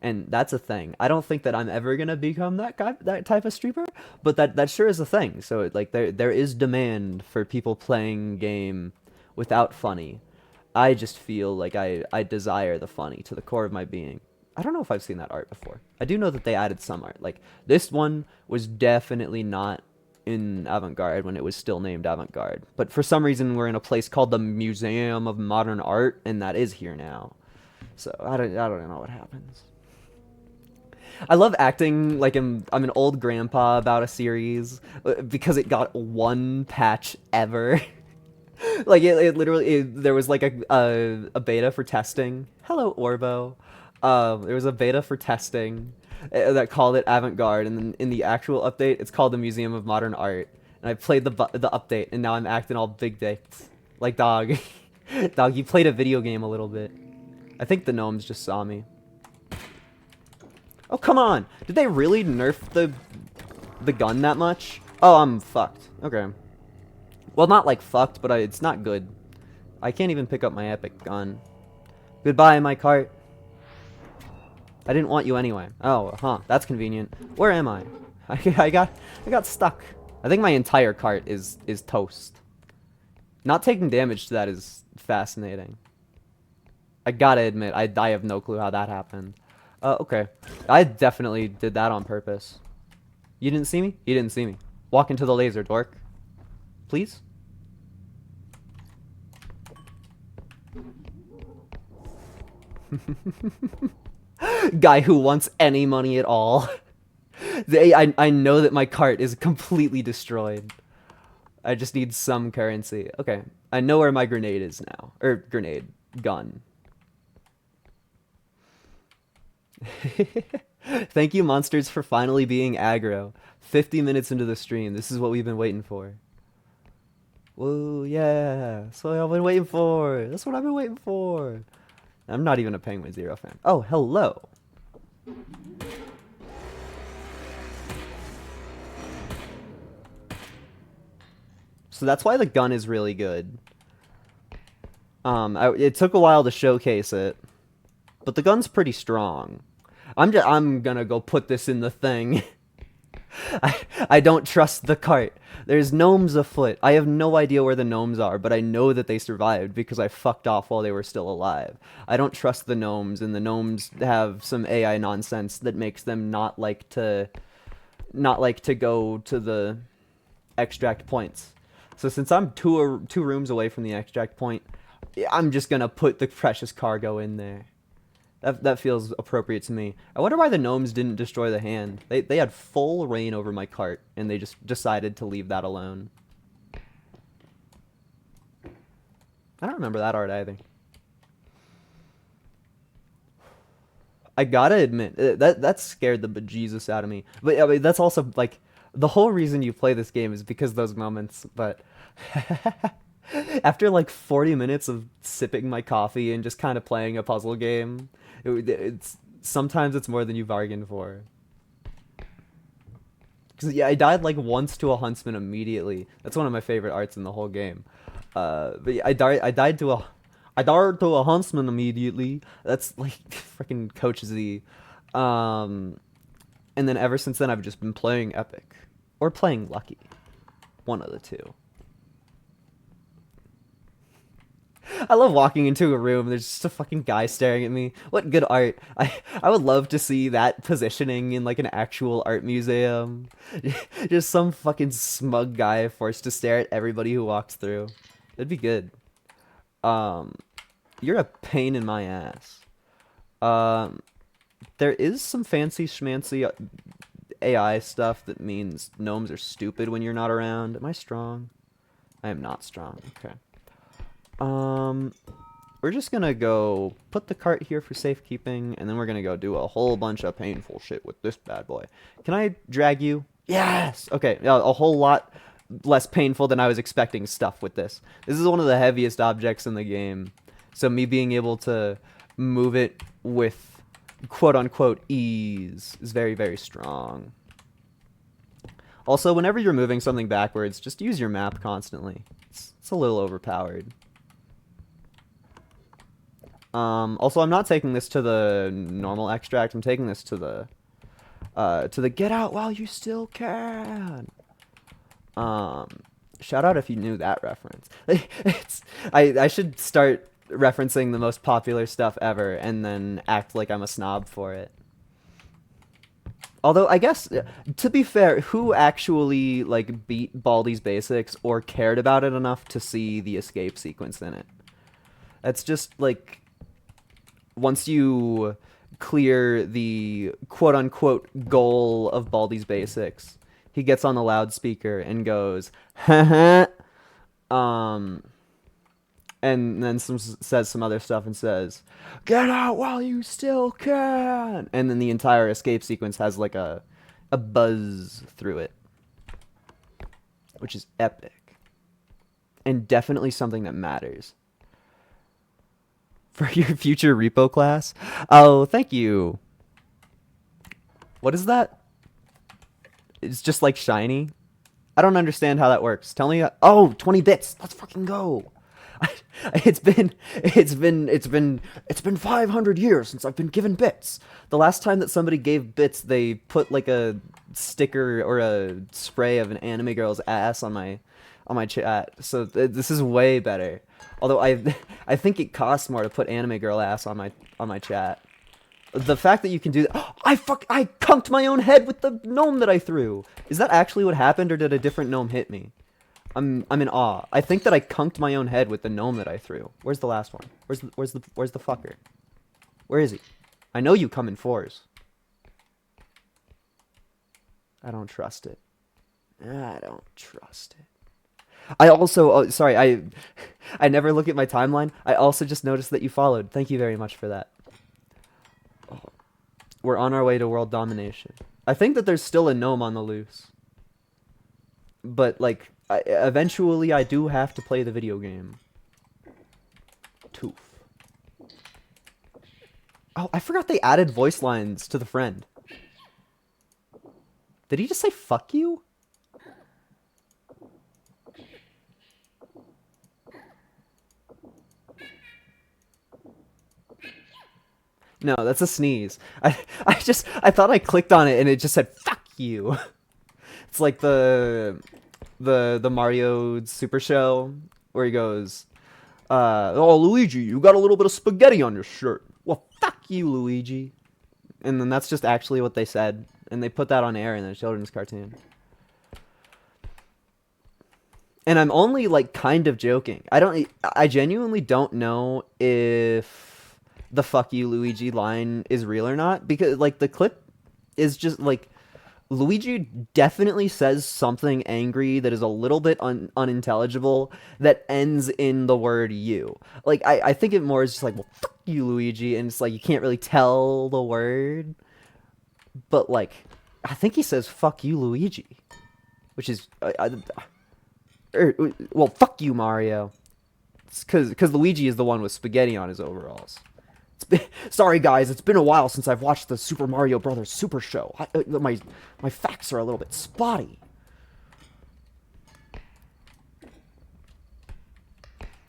And that's a thing. I don't think that I'm ever gonna become that guy, that type of streamer, but that sure is a thing. So like there is demand for people playing game without funny. I just feel like I desire the funny to the core of my being. I don't know if I've seen that art before. I do know that they added some art. Like this one was definitely not in Avant-Garde when it was still named Avant-Garde. But for some reason we're in a place called the Museum of Modern Art, and that is here now. So I don't know what happens. I love acting like I'm an old grandpa about a series because it got one patch ever. Like it literally there was like a beta for testing. Hello Orbo. There was a beta for testing that called it Avant-Garde, and then in the actual update it's called the Museum of Modern Art. And I played the update, and now I'm acting all big dicked. Like dog. Dog, you played a video game a little bit. I think the gnomes just saw me. Oh, come on! Did they really nerf the gun that much? Oh, I'm fucked. Okay. Well, not like fucked, but it's not good. I can't even pick up my epic gun. Goodbye, my cart. I didn't want you anyway. Oh, huh. That's convenient. Where am I? I got stuck. I think my entire cart is toast. Not taking damage to that is fascinating. I gotta admit, I have no clue how that happened. Okay. I definitely did that on purpose. You didn't see me? You didn't see me. Walk into the laser, dork. Please? Guy who wants any money at all. I know that my cart is completely destroyed. I just need some currency. Okay. I know where my grenade is now. Or grenade. Gun. Thank you, monsters, for finally being aggro. 50 minutes into the stream. This is what we've been waiting for. Whoa, yeah. That's what I've been waiting for. That's what I've been waiting for. I'm not even a Penguin Zero fan. Oh, hello. So that's why the gun is really good. It took a while to showcase it, but the gun's pretty strong. I'm gonna go put this in the thing. I don't trust the cart. There's gnomes afoot. I have no idea where the gnomes are, but I know that they survived because I fucked off while they were still alive. I don't trust the gnomes, and the gnomes have some AI nonsense that makes them not like to go to the extract points. So since I'm two rooms away from the extract point, I'm just gonna put the precious cargo in there. That feels appropriate to me. I wonder why the gnomes didn't destroy the hand. They had full reign over my cart, and they just decided to leave that alone. I don't remember that art either. I gotta admit that scared the bejesus out of me. But I mean, that's also like the whole reason you play this game is because those moments. But after like 40 minutes of sipping my coffee and just kind of playing a puzzle game, it's sometimes it's more than you bargained for. Because yeah, I died like once to a huntsman immediately. That's one of my favorite arts in the whole game. But yeah, I died to a huntsman immediately. That's like freaking Coach Z. Um, and then ever since then, I've just been playing Epic or playing Lucky, one of the two. I love walking into a room. There's just a fucking guy staring at me. What good art! I would love to see that positioning in like an actual art museum. Just some fucking smug guy forced to stare at everybody who walks through. That'd be good. Um, you're a pain in my ass. Um, there is some fancy schmancy AI stuff that means gnomes are stupid when you're not around. Am I strong? I am not strong. Okay. Um, we're just gonna go put the cart here for safekeeping, and then we're gonna go do a whole bunch of painful shit with this bad boy. Can I drag you? Yes! Okay, a whole lot less painful than I was expecting stuff with this. This is one of the heaviest objects in the game, so me being able to move it with quote-unquote ease is very, very strong. Also, whenever you're moving something backwards, just use your map constantly. It's a little overpowered. Also, I'm not taking this to the normal extract. I'm taking this to the get out while you still can. Shout out if you knew that reference. I should start referencing the most popular stuff ever and then act like I'm a snob for it. Although, I guess, to be fair, who actually, like, beat Baldi's Basics or cared about it enough to see the escape sequence in it? That's just, like, once you clear the quote-unquote goal of Baldi's Basics, he gets on the loudspeaker and goes, haha, and then says some other stuff and says, get out while you still can. And then the entire escape sequence has like a buzz through it, which is epic. And definitely something that matters. For your future repo class? Oh, thank you. What is that? It's just like shiny? I don't understand how that works. Tell me. Oh, 20 bits. Let's fucking go. It's been 500 years since I've been given bits. The last time that somebody gave bits, they put like a sticker or a spray of an anime girl's ass on my chat. So this is way better. Although I think it costs more to put anime girl ass on my chat. The fact that you can do that, I conked my own head with the gnome that I threw. Is that actually what happened, or did a different gnome hit me? I'm in awe. I think that I conked my own head with the gnome that I threw. Where's the last one? Where's the fucker? Where is he? I know you come in fours. I don't trust it. I don't trust it. I also, oh, sorry, I never look at my timeline. I also just noticed that you followed. Thank you very much for that. Oh, we're on our way to world domination. I think that there's still a gnome on the loose. But, like, eventually I do have to play the video game. Toof. Oh, I forgot they added voice lines to the friend. Did he just say fuck you? No, that's a sneeze. I thought I clicked on it and it just said "fuck you." It's like the Mario Super Show where he goes, "Oh Luigi, you got a little bit of spaghetti on your shirt." Well, fuck you, Luigi. And then that's just actually what they said, and they put that on air in a children's cartoon. And I'm only like kind of joking. I genuinely don't know if the "fuck you Luigi" line is real or not, because like the clip is just like Luigi definitely says something angry that is a little bit unintelligible that ends in the word "you." Like I think it more is just like, well, fuck you, Luigi, and it's like you can't really tell the word, but like I think he says "fuck you, Luigi," which is well, fuck you, Mario. It's because Luigi is the one with spaghetti on his overalls. Sorry, guys, it's been a while since I've watched the Super Mario Brothers Super Show. My facts are a little bit spotty.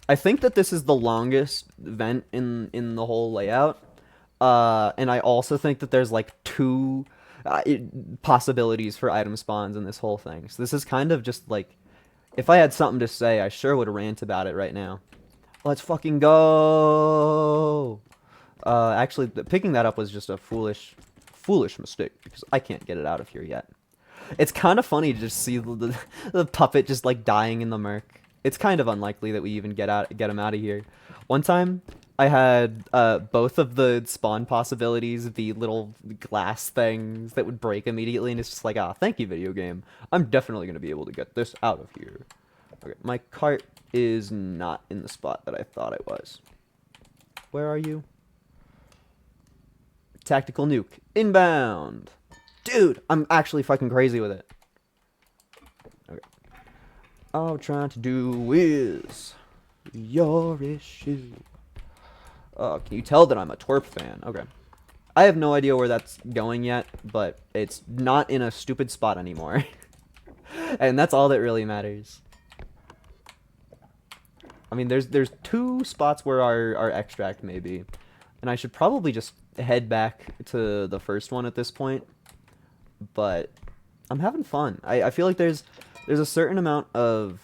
I think that this is the longest vent in the whole layout, and I also think that there's like two possibilities for item spawns in this whole thing. So this is kind of just like, if I had something to say, I sure would rant about it right now. Let's fucking go! Actually, picking that up was just a foolish mistake because I can't get it out of here yet. It's kind of funny to just see the puppet just like dying in the murk. It's kind of unlikely that we even get him out of here. One time, I had both of the spawn possibilities be little glass things that would break immediately, and it's just like, ah, thank you, video game. I'm definitely gonna be able to get this out of here. Okay, my cart is not in the spot that I thought it was. Where are you? Tactical nuke. Inbound. Dude, I'm actually fucking crazy with it. Okay. All I'm trying to do is your issue. Can you tell that I'm a twerp fan? Okay. I have no idea where that's going yet, but it's not in a stupid spot anymore. And that's all that really matters. I mean, there's two spots where our extract may be. And I should probably just head back to the first one at this point. But I'm having fun. I feel like there's a certain amount of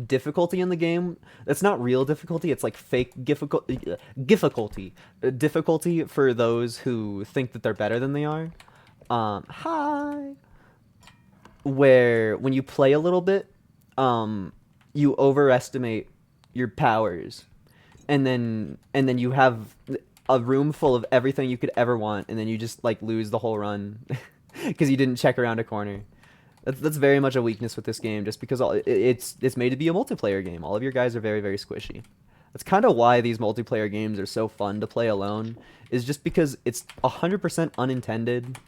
difficulty in the game that's not real difficulty. It's like fake difficulty. Difficulty for those who think that they're better than they are. Hi. Where when you play a little bit, you overestimate your powers, and then you have a room full of everything you could ever want, and then you just like lose the whole run because you didn't check around a corner. That's very much a weakness with this game, just because it's made to be a multiplayer game. All of your guys are very, very squishy. That's kind of why these multiplayer games are so fun to play alone, is just because it's 100% unintended,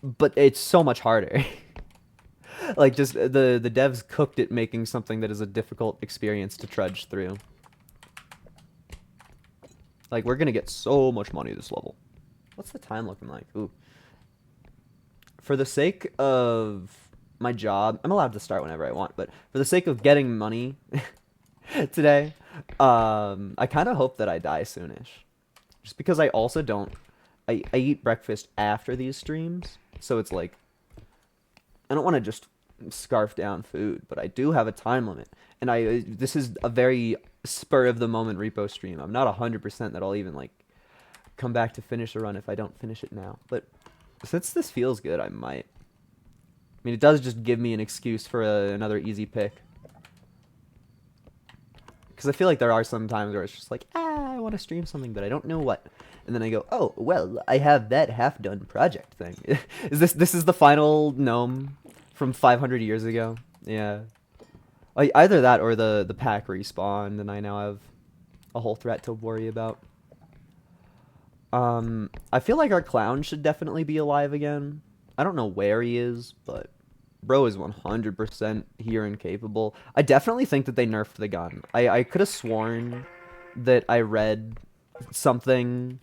but it's so much harder. Like, just the devs cooked at making something that is a difficult experience to trudge through. Like, we're gonna get so much money this level. What's the time looking like? Ooh. For the sake of my job, I'm allowed to start whenever I want, but for the sake of getting money today, I kind of hope that I die soonish. Just because I also don't... I eat breakfast after these streams, so it's like... I don't want to just scarf down food, but I do have a time limit. And this is a very spur-of-the-moment repo stream. I'm not 100% that I'll even, like, come back to finish a run if I don't finish it now. But since this feels good, I might. I mean, it does just give me an excuse for another easy pick. Because I feel like there are some times where it's just like, I want to stream something, but I don't know what. And then I go, oh, well, I have that half-done project thing. This is the final gnome from 500 years ago? Yeah. Either that or the pack respawned, and I now have a whole threat to worry about. I feel like our clown should definitely be alive again. I don't know where he is, but bro is 100% here and capable. I definitely think that they nerfed the gun. I could have sworn that I read something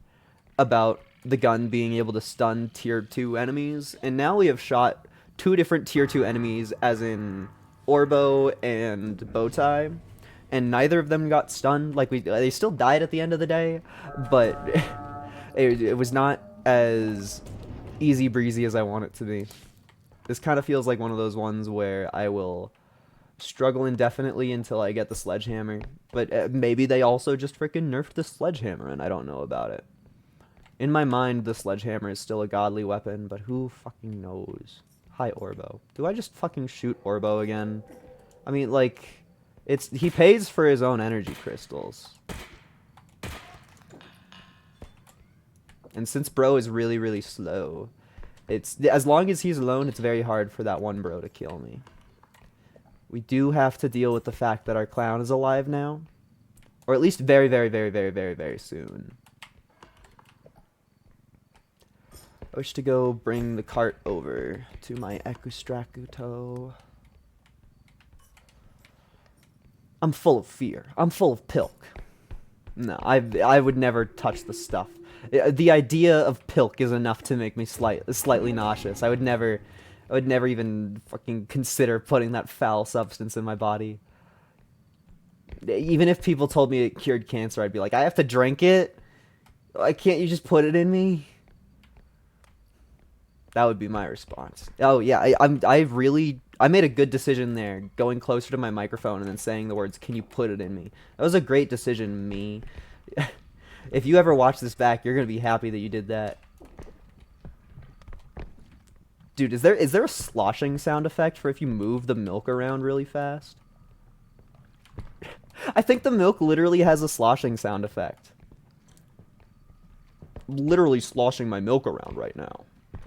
about the gun being able to stun tier 2 enemies, and now we have shot 2 different tier 2 enemies, as in Orbo and Bowtie, and neither of them got stunned. Like, they still died at the end of the day, but it was not as easy breezy as I want it to be. This kind of feels like one of those ones where I will struggle indefinitely until I get the sledgehammer. But maybe they also just freaking nerfed the sledgehammer and I don't know about it. In my mind, the sledgehammer is still a godly weapon, but who fucking knows? Hi, Orbo. Do I just fucking shoot Orbo again? I mean, like, he pays for his own energy crystals. And since bro is really, really slow, as long as he's alone, it's very hard for that one bro to kill me. We do have to deal with the fact that our clown is alive now. Or at least very, very, very, very, very, very soon. I wish to go bring the cart over to my Ekustrakuto. I'm full of fear. I'm full of pilk. No, I would never touch the stuff. The idea of pilk is enough to make me slightly nauseous. I would never even fucking consider putting that foul substance in my body. Even if people told me it cured cancer, I'd be like, I have to drink it? Why can't you just put it in me? That would be my response. Oh yeah, I made a good decision there, going closer to my microphone and then saying the words, "Can you put it in me?" That was a great decision, me. If you ever watch this back, you're gonna be happy that you did that. Dude, is there a sloshing sound effect for if you move the milk around really fast? I think the milk literally has a sloshing sound effect. I'm literally sloshing my milk around right now.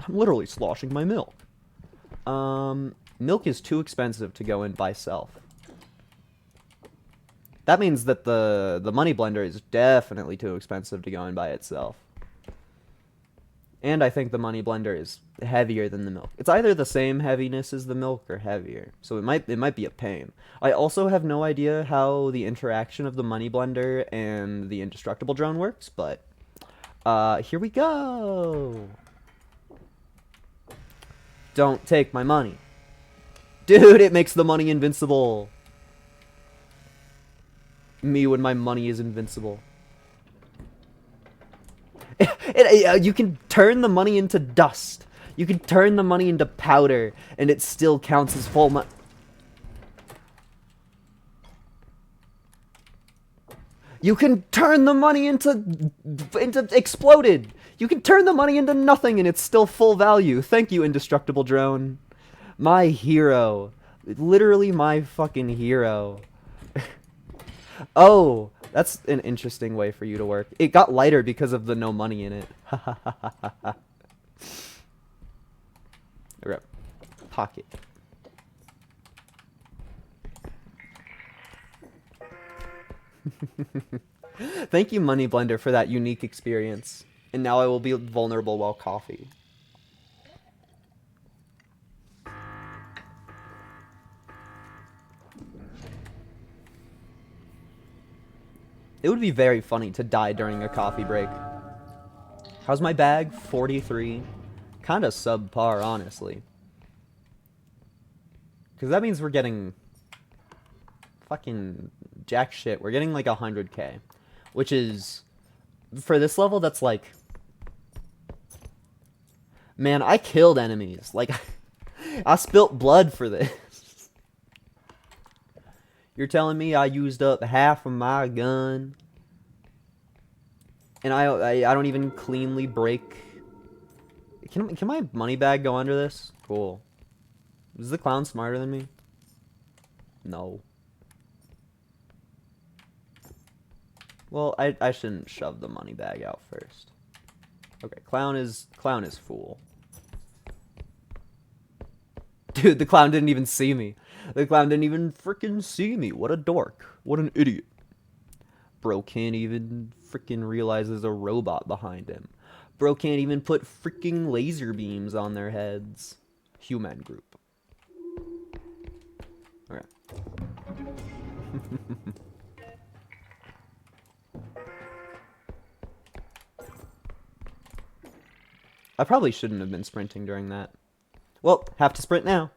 I'm literally sloshing my milk. Milk is too expensive to go in by self. That means that the money blender is definitely too expensive to go in by itself. And I think the money blender is heavier than the milk. It's either the same heaviness as the milk or heavier. So it might be a pain. I also have no idea how the interaction of the money blender and the indestructible drone works, but here we go. Don't take my money. Dude, it makes the money invincible. Me when my money is invincible. You can turn the money into dust. You can turn the money into powder, and it still counts as full money. You can turn the money into exploded. You can turn the money into nothing, and it's still full value. Thank you, indestructible drone. My hero. Literally my fucking hero. Oh, that's an interesting way for you to work. It got lighter because of the no money in it. Okay. Pocket. Thank you, Money Blender, for that unique experience. And now I will be vulnerable while coffee. It would be very funny to die during a coffee break. How's my bag? 43. Kinda subpar, honestly. Because that means we're getting fucking jack shit. We're getting like 100k. Which is, for this level, that's like... Man, I killed enemies. Like, I spilt blood for this. You're telling me I used up half of my gun, and I don't even cleanly break. Can my money bag go under this? Cool. Is the clown smarter than me? No. Well, I shouldn't shove the money bag out first. Okay, clown is fool. Dude, the clown didn't even see me. The clown didn't even freaking see me. What a dork. What an idiot. Bro can't even freaking realize there's a robot behind him. Bro can't even put freaking laser beams on their heads. Human group. Okay. I probably shouldn't have been sprinting during that. Well, have to sprint now.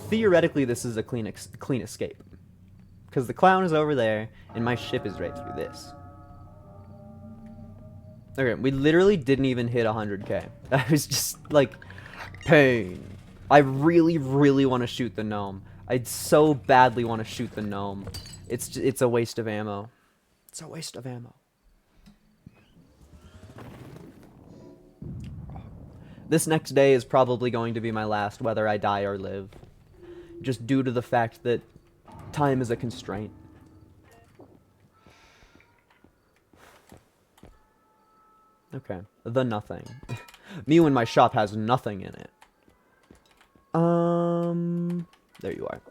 theoretically, this is a clean escape. Because the clown is over there, and my ship is right through this. Okay, we literally didn't even hit 100k. I was just, like, pain. I really, really want to shoot the gnome. I'd so badly want to shoot the gnome. It's a waste of ammo. It's a waste of ammo. This next day is probably going to be my last, whether I die or live. Just due to the fact that time is a constraint. Okay, the nothing. Me when my shop has nothing in it. There you are.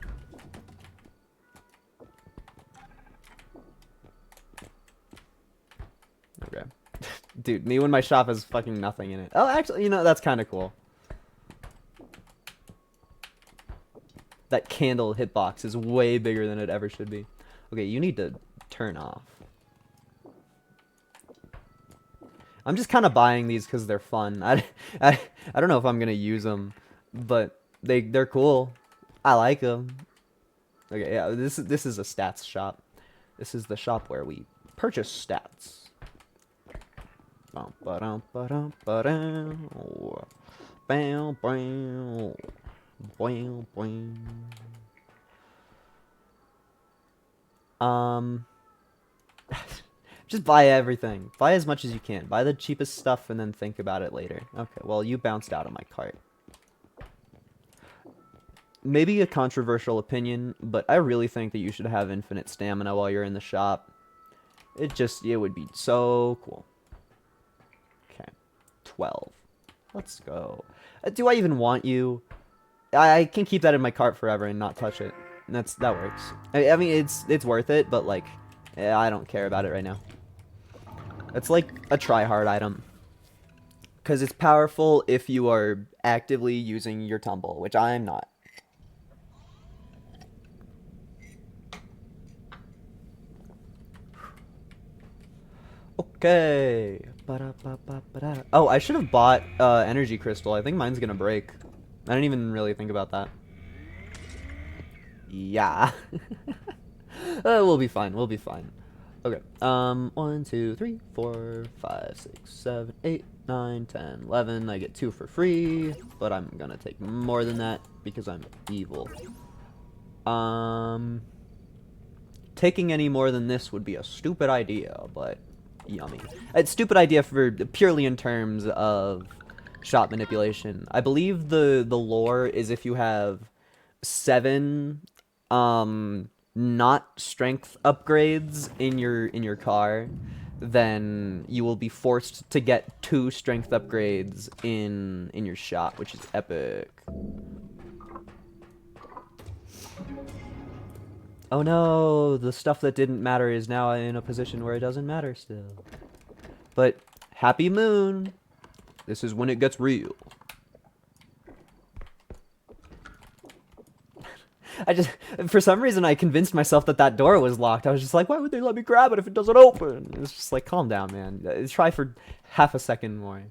Okay. Dude, me when my shop has fucking nothing in it. Oh, actually, you know, that's kind of cool. That candle hitbox is way bigger than it ever should be. Okay, you need to turn off. I'm just kind of buying these because they're fun. I don't know if I'm going to use them, but they're cool. I like them. Okay, yeah, this is a stats shop. This is the shop where we purchase stats. Just buy everything. Buy as much as you can. Buy the cheapest stuff and then think about it later. Okay, well, you bounced out of my cart. Maybe a controversial opinion, but I really think that you should have infinite stamina while you're in the shop. It would be so cool. Okay, 12. Let's go. Do I even want you? I can keep that in my cart forever and not touch it. That works. I mean, it's worth it, but like, yeah, I don't care about it right now. It's like a try-hard item. Because it's powerful if you are actively using your tumble, which I'm not. Okay. Oh, I should have bought energy crystal. I think mine's gonna break. I didn't even really think about that. Yeah. We'll be fine. We'll be fine. Okay. 1, 2, 3, 4, 5, 6, 7, 8, 9, 10, 11. I get 2 for free, but I'm gonna take more than that because I'm evil. Taking any more than this would be a stupid idea, but yummy. It's a stupid idea for purely in terms of shop manipulation. I believe the lore is if you have 7 not strength upgrades in your car, then you will be forced to get 2 strength upgrades in your shop, which is epic. Oh no, the stuff that didn't matter is now in a position where it doesn't matter still. But happy moon. This is when it gets real. For some reason, I convinced myself that door was locked. I was just like, why would they let me grab it if it doesn't open? It's just like, calm down, man. Try for half a second more.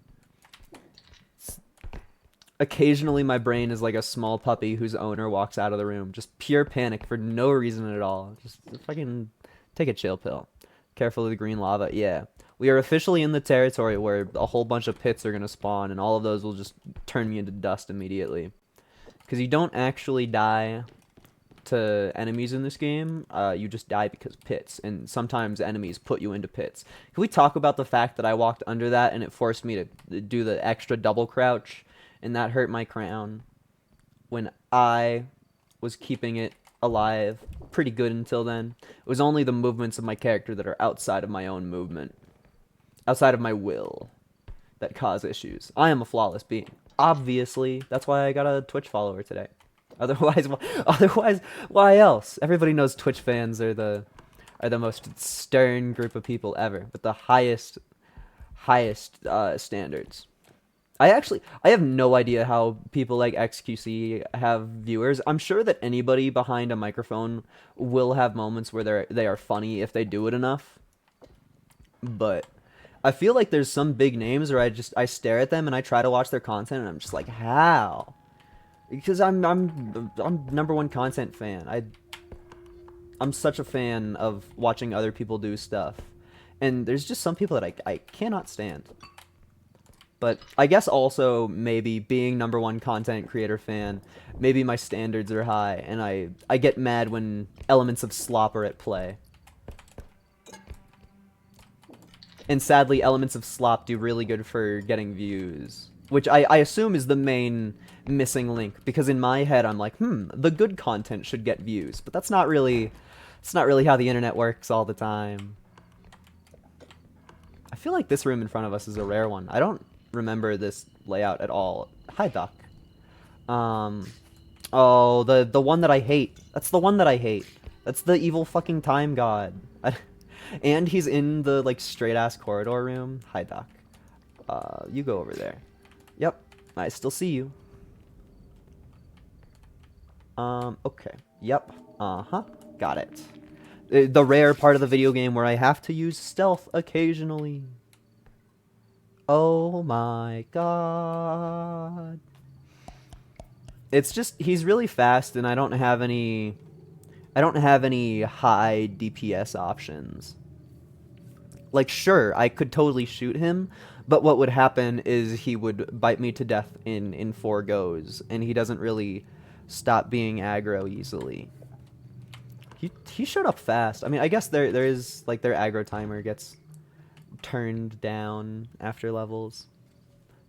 Occasionally, my brain is like a small puppy whose owner walks out of the room. Just pure panic for no reason at all. Just fucking take a chill pill. Careful of the green lava. Yeah. We are officially in the territory where a whole bunch of pits are going to spawn, and all of those will just turn me into dust immediately. Because you don't actually die to enemies in this game. You just die because pits, and sometimes enemies put you into pits. Can we talk about the fact that I walked under that, and it forced me to do the extra double crouch? And that hurt my crown when I was keeping it alive pretty good until then. It was only the movements of my character that are outside of my own movement, outside of my will, that cause issues. I am a flawless being. Obviously, that's why I got a Twitch follower today. Otherwise, why else? Everybody knows Twitch fans are the most stern group of people ever, with the highest standards. I have no idea how people like XQC have viewers. I'm sure that anybody behind a microphone will have moments where they are funny if they do it enough. But I feel like there's some big names where I stare at them and I try to watch their content and I'm just like, how? Because I'm number one content fan. I'm such a fan of watching other people do stuff. And there's just some people that I cannot stand. But I guess also maybe being number one content creator fan, maybe my standards are high and I get mad when elements of slop are at play. And sadly, elements of slop do really good for getting views. Which I assume is the main missing link. Because in my head, I'm like, the good content should get views. But that's not really... It's not really how the internet works all the time. I feel like this room in front of us is a rare one. I don't remember this layout at all. Hi, Duck. Oh, the one that I hate. That's the one that I hate. That's the evil fucking time god. And he's in the, like, straight-ass corridor room. Hi, Doc. You go over there. Yep, I still see you. Okay. Yep. Uh-huh. Got it. The rare part of the video game where I have to use stealth occasionally. Oh my god. It's just, he's really fast and I don't have any high DPS options. Like, sure, I could totally shoot him, but what would happen is he would bite me to death in 4 goes, and he doesn't really stop being aggro easily. He showed up fast. I mean, I guess there is, like, their aggro timer gets turned down after levels.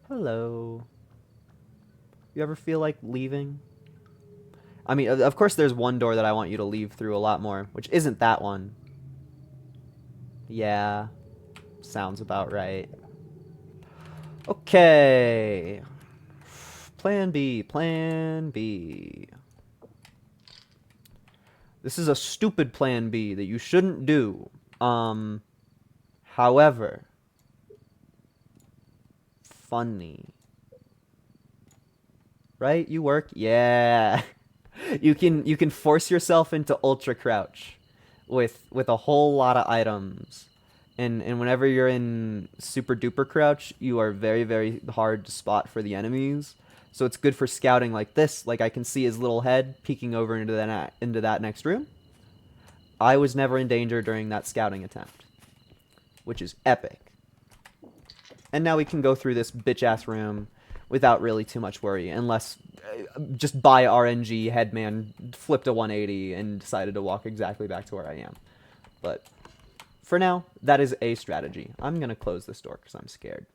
Hello. You ever feel like leaving? I mean, of course there's one door that I want you to leave through a lot more, which isn't that one. Yeah, sounds about right. Okay. Plan B, plan B. This is a stupid plan B that you shouldn't do. However, funny. Right? You work? Yeah. You can force yourself into ultra crouch with a whole lot of items. And whenever you're in super duper crouch, you are very, very hard to spot for the enemies. So it's good for scouting like this. Like I can see his little head peeking over into that next room. I was never in danger during that scouting attempt, which is epic. And now we can go through this bitch-ass room without really too much worry, unless just by RNG, Headman flipped a 180 and decided to walk exactly back to where I am. But for now, that is a strategy. I'm going to close this door because I'm scared.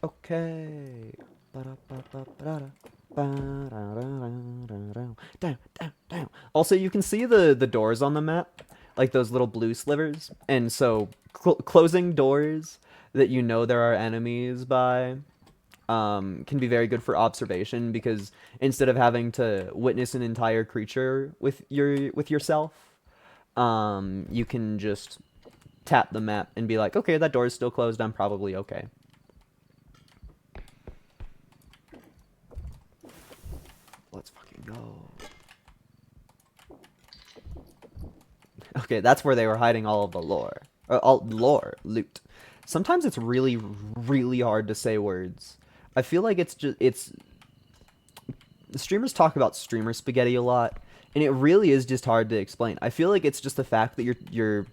Okay. Also, you can see the doors on the map, like those little blue slivers. And so closing doors that you know there are enemies by can be very good for observation, because instead of having to witness an entire creature with yourself, you can just tap the map and be like, okay, that door is still closed, I'm probably okay. Let's fucking go. Okay, that's where they were hiding all of the lore. Loot. Sometimes it's really, really hard to say words. I feel like the streamers talk about streamer spaghetti a lot, and it really is just hard to explain. I feel like it's just the fact that you're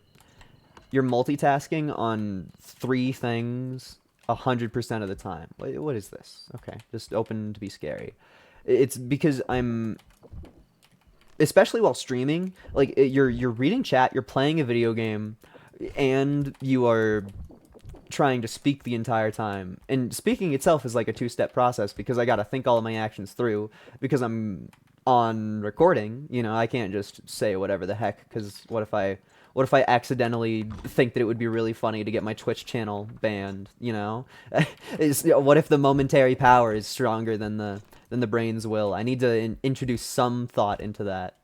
multitasking on 3 things 100% of the time. What is this? Okay, just open to be scary. It's because especially while streaming, like you're reading chat, you're playing a video game, and you are trying to speak the entire time. And speaking itself is like a 2-step process, because I gotta think all of my actions through, because I'm on recording, you know, I can't just say whatever the heck, because what if I accidentally think that it would be really funny to get my Twitch channel banned, you know? What if the momentary power is stronger than the brain's will? I need to introduce some thought into that.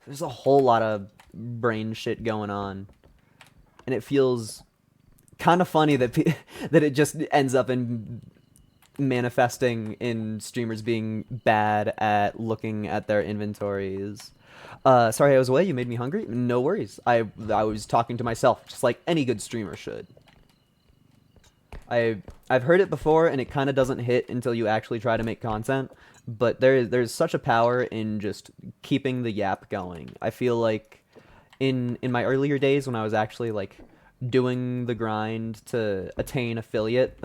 There's a whole lot of brain shit going on, and it feels kind of funny that that it just ends up in manifesting in streamers being bad at looking at their inventories. Sorry I was away, you made me hungry. No worries. I was talking to myself, just like any good streamer should. I've heard it before, and it kind of doesn't hit until you actually try to make content. But there's such a power in just keeping the yap going. I feel like in my earlier days when I was actually like doing the grind to attain affiliate,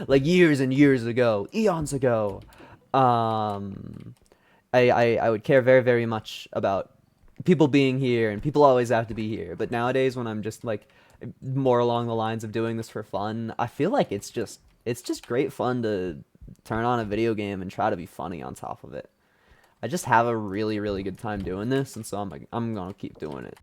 like years and years ago, eons ago, um, I would care very, very much about people being here, and people always have to be here. But nowadays, when I'm just like more along the lines of doing this for fun, I feel like it's just great fun to turn on a video game and try to be funny on top of it. I just have a really, really good time doing this, and so I'm like, I'm gonna keep doing it.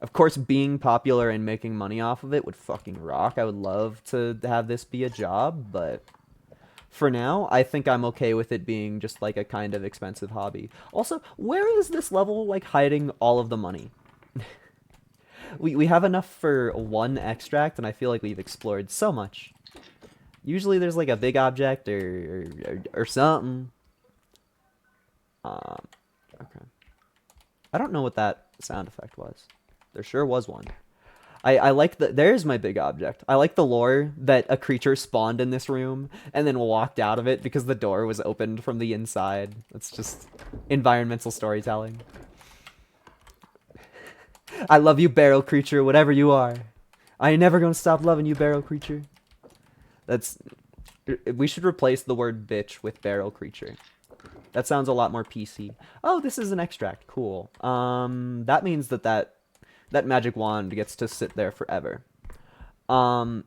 Of course, being popular and making money off of it would fucking rock. I would love to have this be a job, but for now, I think I'm okay with it being just like a kind of expensive hobby. Also, where is this level like hiding all of the money? We have enough for one extract, and I feel like we've explored so much. Usually there's like a big object or something. Okay. I don't know what that sound effect was. There sure was one. I like the there's my big object. I like the lore that a creature spawned in this room and then walked out of it because the door was opened from the inside. It's just environmental storytelling. I love you, barrel creature, whatever you are. I ain't never gonna stop loving you, barrel creature. That's we should replace the word bitch with barrel creature. That sounds a lot more PC. Oh, this is an extract. Cool. That means that magic wand gets to sit there forever. I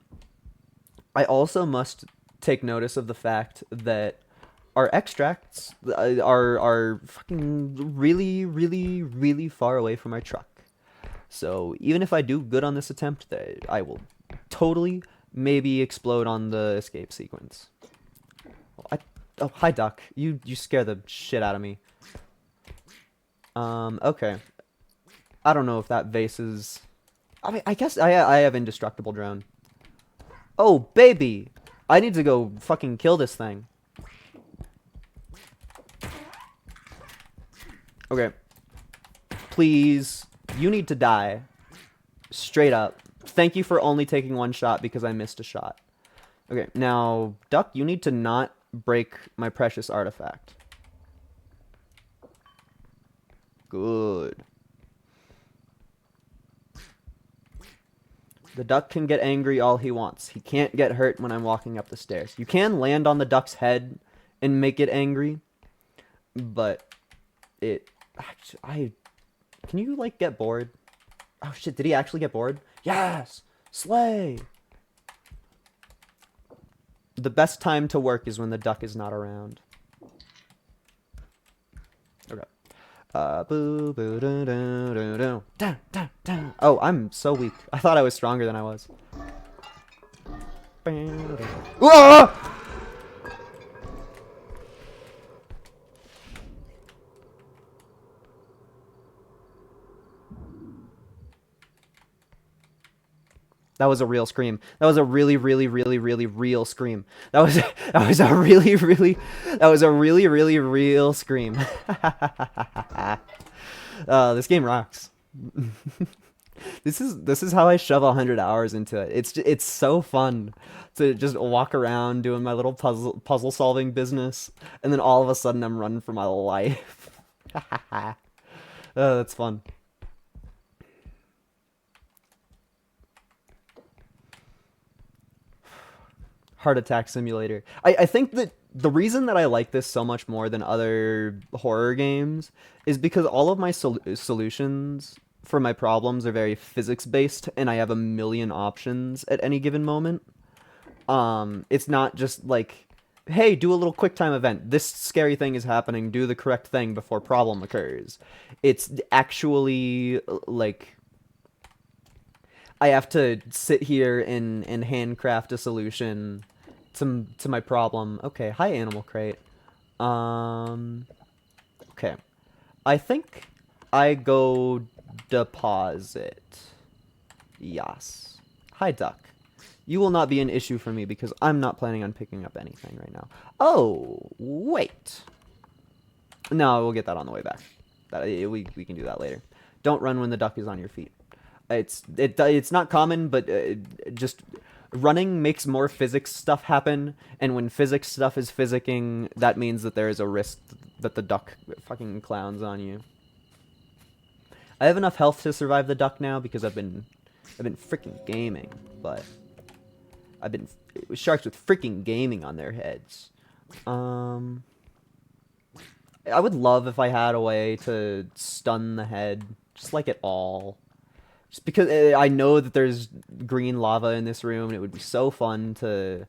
also must take notice of the fact that our extracts are fucking really, really, really far away from our truck. So even if I do good on this attempt, I will totally maybe explode on the escape sequence. Oh, hi, duck. You scare the shit out of me. Okay. I don't know if that vase is... I mean, I guess I have indestructible drone. Oh, baby! I need to go fucking kill this thing. Okay. Please. You need to die. Straight up. Thank you for only taking one shot because I missed a shot. Okay, now, duck, you need to not break my precious artifact. Good. The duck can get angry all he wants. He can't get hurt when I'm walking up the stairs. You can land on the duck's head and make it angry, but it... Actually, can you, like, get bored? Oh, shit, did he actually get bored? Yes! Slay! The best time to work is when the duck is not around. Okay. Boo, boo, doo, doo, doo, doo. Down, down, down. Oh, I'm so weak. I thought I was stronger than I was. Ah! That was a real scream. That was a really, really, really, really real scream. That was a really, really, that was a really, really real scream. This game rocks. This is how I shove 100 hours into it. It's so fun to just walk around doing my little puzzle solving business, and then all of a sudden I'm running for my life. That's fun. Heart Attack Simulator. I think that the reason that I like this so much more than other horror games is because all of my solutions for my problems are very physics based, and I have a million options at any given moment. It's not just like, hey, do a little quick time event. This scary thing is happening. Do the correct thing before problem occurs. It's actually like I have to sit here and handcraft a solution to my problem. Okay, hi Animal Crate. Okay. I think I go deposit. Yes. Hi Duck. You will not be an issue for me because I'm not planning on picking up anything right now. Oh, wait. No, we'll get that on the way back. We can do that later. Don't run when the duck is on your feet. It's not common, but just running makes more physics stuff happen, and when physics stuff is physicking, that means that there is a risk that the duck fucking clowns on you. I have enough health to survive the duck now because I've been freaking gaming, but I've been sharks with freaking gaming on their heads. I would love if I had a way to stun the head, just like at all. Just because I know that there's green lava in this room, and it would be so fun to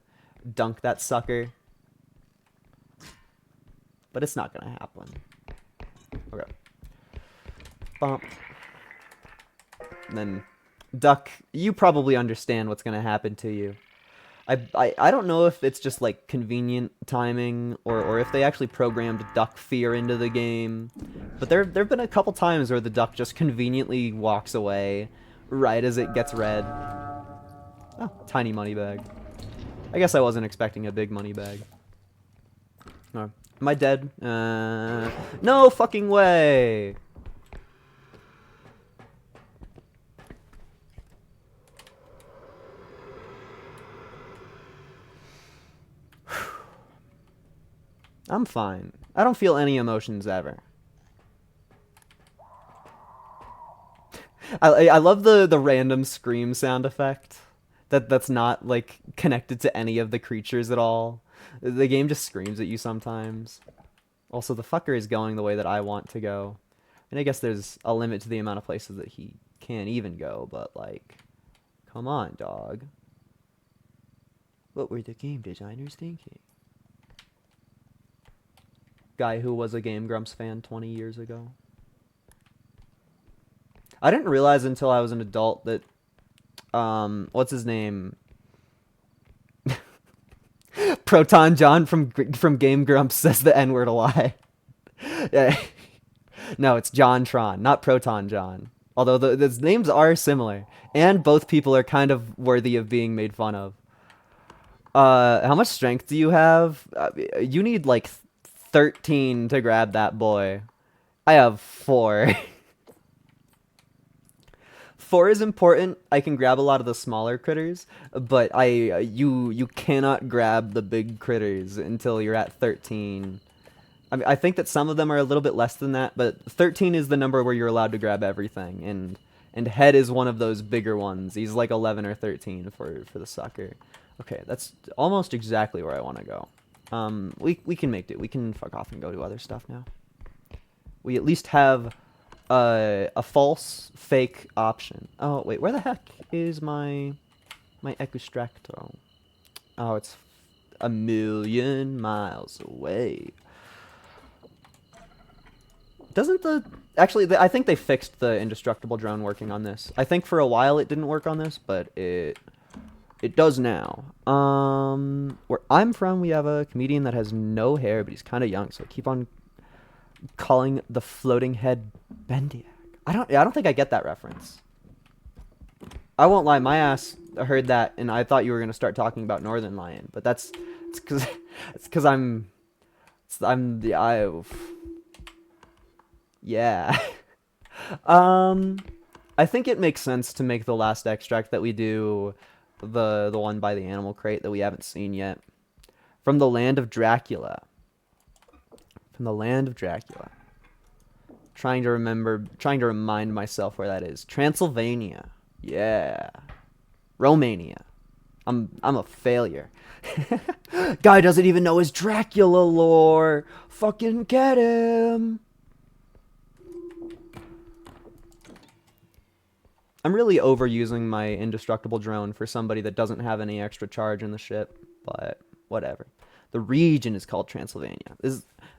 dunk that sucker. But it's not gonna happen. Okay. Bump. And then, duck, you probably understand what's gonna happen to you. I don't know if it's just like convenient timing or if they actually programmed duck fear into the game, but there've been a couple times where the duck just conveniently walks away right as it gets red. Oh, tiny money bag. I guess I wasn't expecting a big money bag. Oh, am I dead? No fucking way! I'm fine. I don't feel any emotions ever. I love the random scream sound effect. That's not like connected to any of the creatures at all. The game just screams at you sometimes. Also, the fucker is going the way that I want to go. And I guess there's a limit to the amount of places that he can't even go, but like, come on, dog. What were the game designers thinking? Guy who was a Game Grumps fan 20 years ago. I didn't realize until I was an adult that, what's his name? Proton John from Game Grumps says the N-word a lot. Yeah. No, it's John Tron, not Proton John. Although the names are similar, and both people are kind of worthy of being made fun of. How much strength do you have? You need like 13 to grab that boy. I have 4. 4 is important. I can grab a lot of the smaller critters, but you cannot grab the big critters until you're at 13. I think that some of them are a little bit less than that, but 13 is the number where you're allowed to grab everything, and head is one of those bigger ones. He's like 11 or 13 for the sucker. Okay, that's almost exactly where I want to go. We can make it. We can fuck off and go to other stuff now. We at least have a false fake option. Oh wait, where the heck is my extracto? Oh, it's a million miles away. Doesn't the actually? I think they fixed the indestructible drone working on this. I think for a while it didn't work on this, but it does now. Where I'm from, we have a comedian that has no hair, but he's kind of young, so I keep on calling the floating head Bendiac. I don't think I get that reference. I won't lie, my ass heard that and I thought you were gonna start talking about Northern Lion, but it's because I'm the yeah. I think it makes sense to make the last extract that we do the one by the animal crate that we haven't seen yet. From the land of Dracula. From the land of Dracula. Trying to remind myself where that is. Transylvania. Yeah. Romania. I'm a failure. Guy doesn't even know his Dracula lore. Fucking get him. I'm really overusing my indestructible drone for somebody that doesn't have any extra charge in the ship, but whatever. The region is called Transylvania.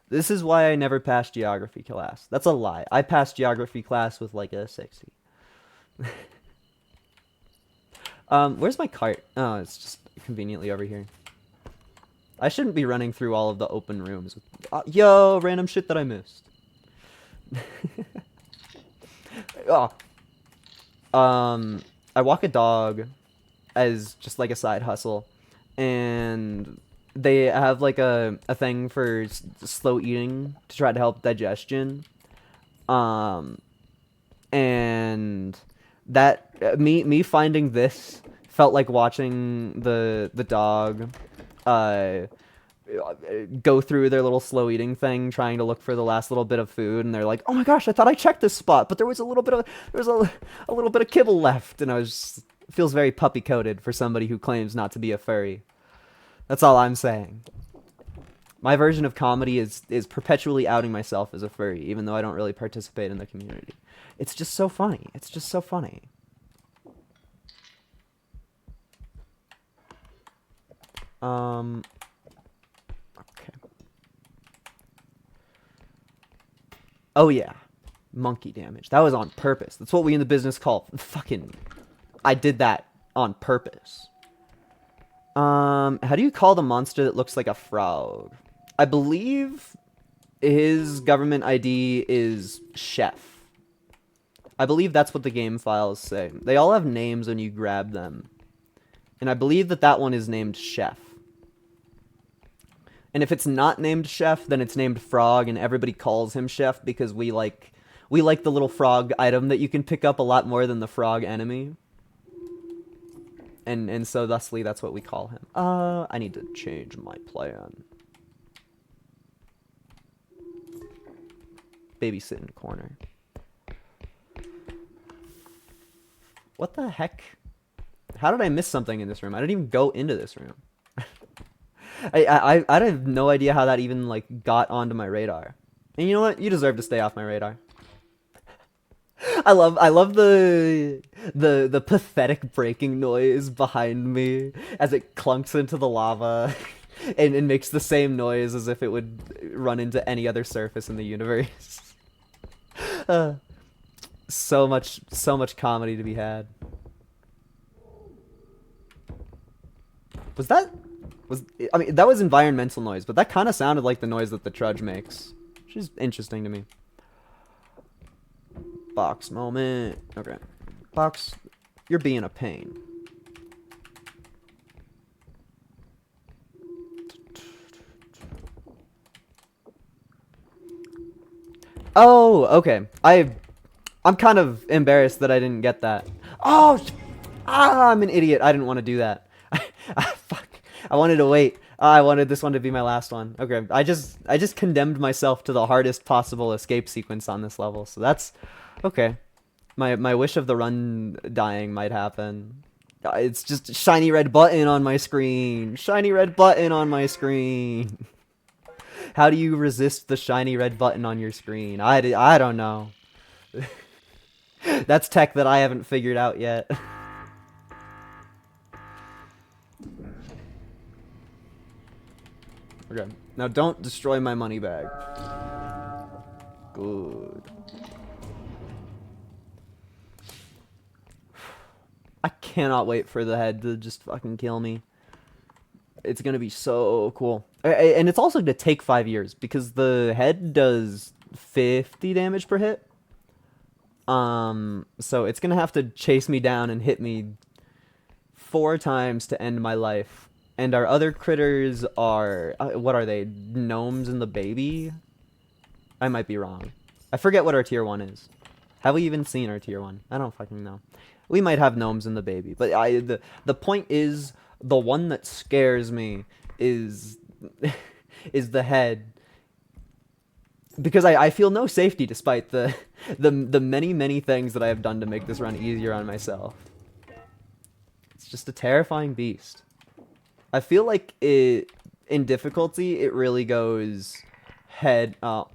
This is why I never passed geography class. That's a lie. I passed geography class with like a 60. Where's my cart? Oh, it's just conveniently over here. I shouldn't be running through all of the open rooms. Yo, random shit that I missed. Oh. I walk a dog as just like a side hustle, and they have like a thing for slow eating to try to help digestion. And that me finding this Felt like watching the dog uh, go through their little slow eating thing, trying to look for the last little bit of food, and they're like, "Oh my gosh, I thought I checked this spot, but there was a little bit of a little bit of kibble left," and I was just, feels very puppy coated for somebody who claims not to be a furry. That's all I'm saying. My version of comedy is perpetually outing myself as a furry, even though I don't really participate in the community. It's just so funny. It's just so funny. Okay. Oh yeah, monkey damage. That was on purpose. That's what we in the business call fucking. I did that on purpose. How do you call the monster that looks like a frog? I believe his government ID is Chef. I believe that's what the game files say. They all have names when you grab them. And I believe that that one is named Chef. And if it's not named Chef, then it's named Frog, and everybody calls him Chef because we like the little frog item that you can pick up a lot more than the frog enemy. And so thusly that's what we call him. I need to change my plan. Babysit in corner. What the heck? How did I miss something in this room? I didn't even go into this room. I have no idea how that even like got onto my radar. And you know what? You deserve to stay off my radar. I love the pathetic breaking noise behind me as it clunks into the lava and makes the same noise as if it would run into any other surface in the universe. So much comedy to be had. I mean, that was environmental noise, but that kind of sounded like the noise that the trudge makes, which is interesting to me. Box moment. Okay. Box, you're being a pain. Oh, okay. I'm kind of embarrassed that I didn't get that. Oh, I'm an idiot. I didn't want to do that. Fuck. I wanted to wait. I wanted this one to be my last one. Okay. I just condemned myself to the hardest possible escape sequence on this level. So that's okay. My wish of the run dying might happen. It's just a shiny red button on my screen. Shiny red button on my screen. How do you resist the shiny red button on your screen? I don't know. That's tech that I haven't figured out yet. Okay. Now don't destroy my money bag. Good. I cannot wait for the head to just fucking kill me. It's gonna be so cool. And it's also gonna take 5 years because the head does 50 damage per hit. So it's gonna have to chase me down and hit me 4 times to end my life. And our other critters are, what are they? Gnomes and the baby? I might be wrong. I forget what our tier 1 is. Have we even seen our tier 1? I don't fucking know. We might have gnomes and the baby. But the point is, the one that scares me is is the head. Because I feel no safety despite the many things that I have done to make this run easier on myself. It's just a terrifying beast. I feel like in difficulty, it really goes head. Oh.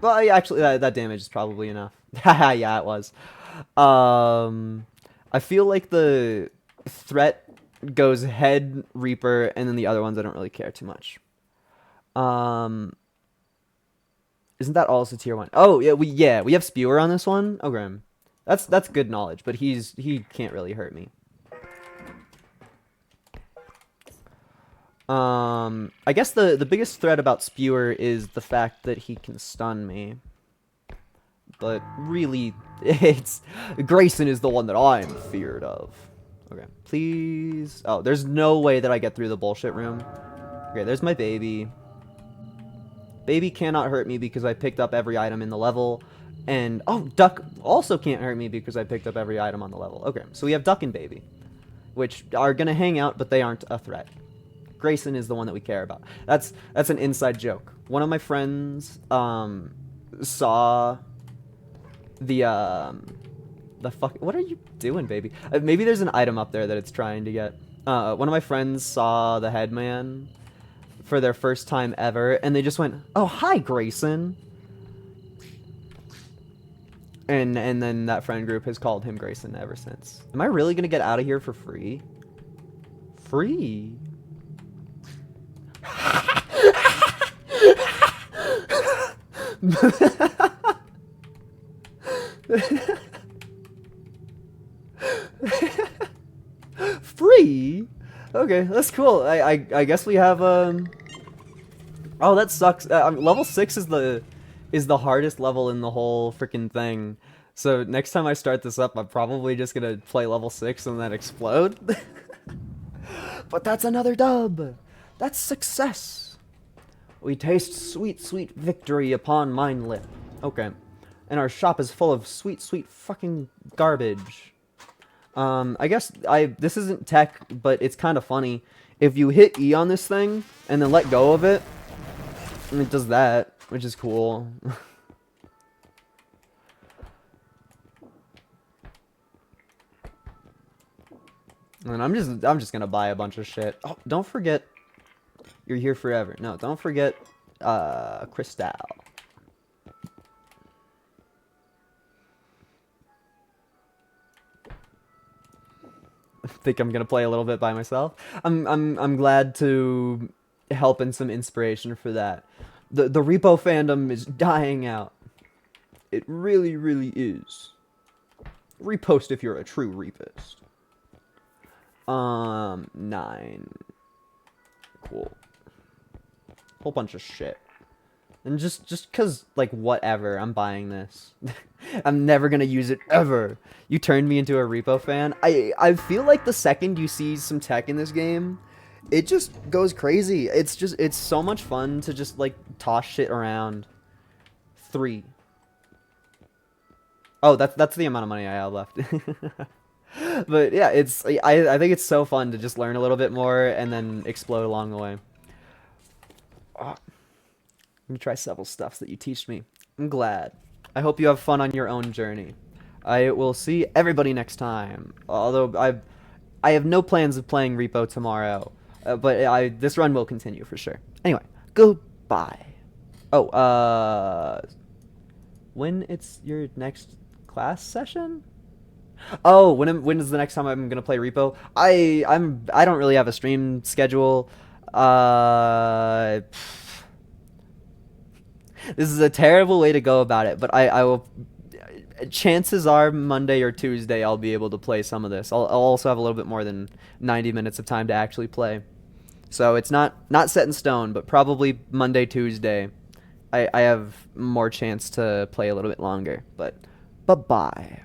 Well, actually, that damage is probably enough. Yeah, it was. I feel like the threat goes head, Reaper, and then the other ones I don't really care too much. Isn't that also tier 1? Oh, yeah, we have Spewer on this one. Okay. That's good knowledge, but he can't really hurt me. I guess the biggest threat about Spewer is the fact that he can stun me. But really, it's Grayson is the one that I'm feared of. Okay, please. Oh, there's no way that I get through the bullshit room. Okay, there's my baby. Baby cannot hurt me because I picked up every item in the level. And, oh, Duck also can't hurt me because I picked up every item on the level. Okay, so we have Duck and Baby. which are gonna hang out, but they aren't a threat. Grayson is the one that we care about. That's an inside joke. One of my friends saw the fuck. What are you doing, baby? Maybe there's an item up there that it's trying to get. One of my friends saw the headman for their first time ever, and they just went, "Oh, hi, Grayson." And then that friend group has called him Grayson ever since. Am I really gonna get out of here for free? Free? Free? Okay, that's cool. I guess we have Oh, that sucks. Level 6 is the hardest level in the whole freaking thing. So next time I start this up, I'm probably just gonna play level 6 and then explode. But that's another dub. That's success. We taste sweet, sweet victory upon mine lip. Okay. And our shop is full of sweet, sweet fucking garbage. I guess this isn't tech, but it's kind of funny. If you hit E on this thing and then let go of it, and it does that, which is cool. And I'm just gonna buy a bunch of shit. Oh, don't forget, you're here forever. No, don't forget, Crystal. Think I'm gonna play a little bit by myself. I'm glad to help in some inspiration for that. The Repo fandom is dying out. It really, really is. Repost if you're a true repist. 9. Cool. Whole bunch of shit. And just cause, like, whatever, I'm buying this. I'm never gonna use it, ever. You turned me into a Repo fan. I feel like the second you see some tech in this game, it just goes crazy. It's so much fun to just, like, toss shit around. 3. Oh, that's the amount of money I have left. But yeah, I think it's so fun to just learn a little bit more and then explode along the way. Let me try several stuffs that you teach me. I'm glad. I hope you have fun on your own journey. I will see everybody next time. Although I have no plans of playing Repo tomorrow, but this run will continue for sure. Anyway, goodbye. Oh, when it's your next class session? Oh, when is the next time I'm gonna play Repo? I don't really have a stream schedule. This is a terrible way to go about it, but I will. Chances are Monday or Tuesday I'll be able to play some of this. I'll also have a little bit more than 90 minutes of time to actually play. So it's not set in stone, but probably Monday, Tuesday, I have more chance to play a little bit longer. But bye-bye.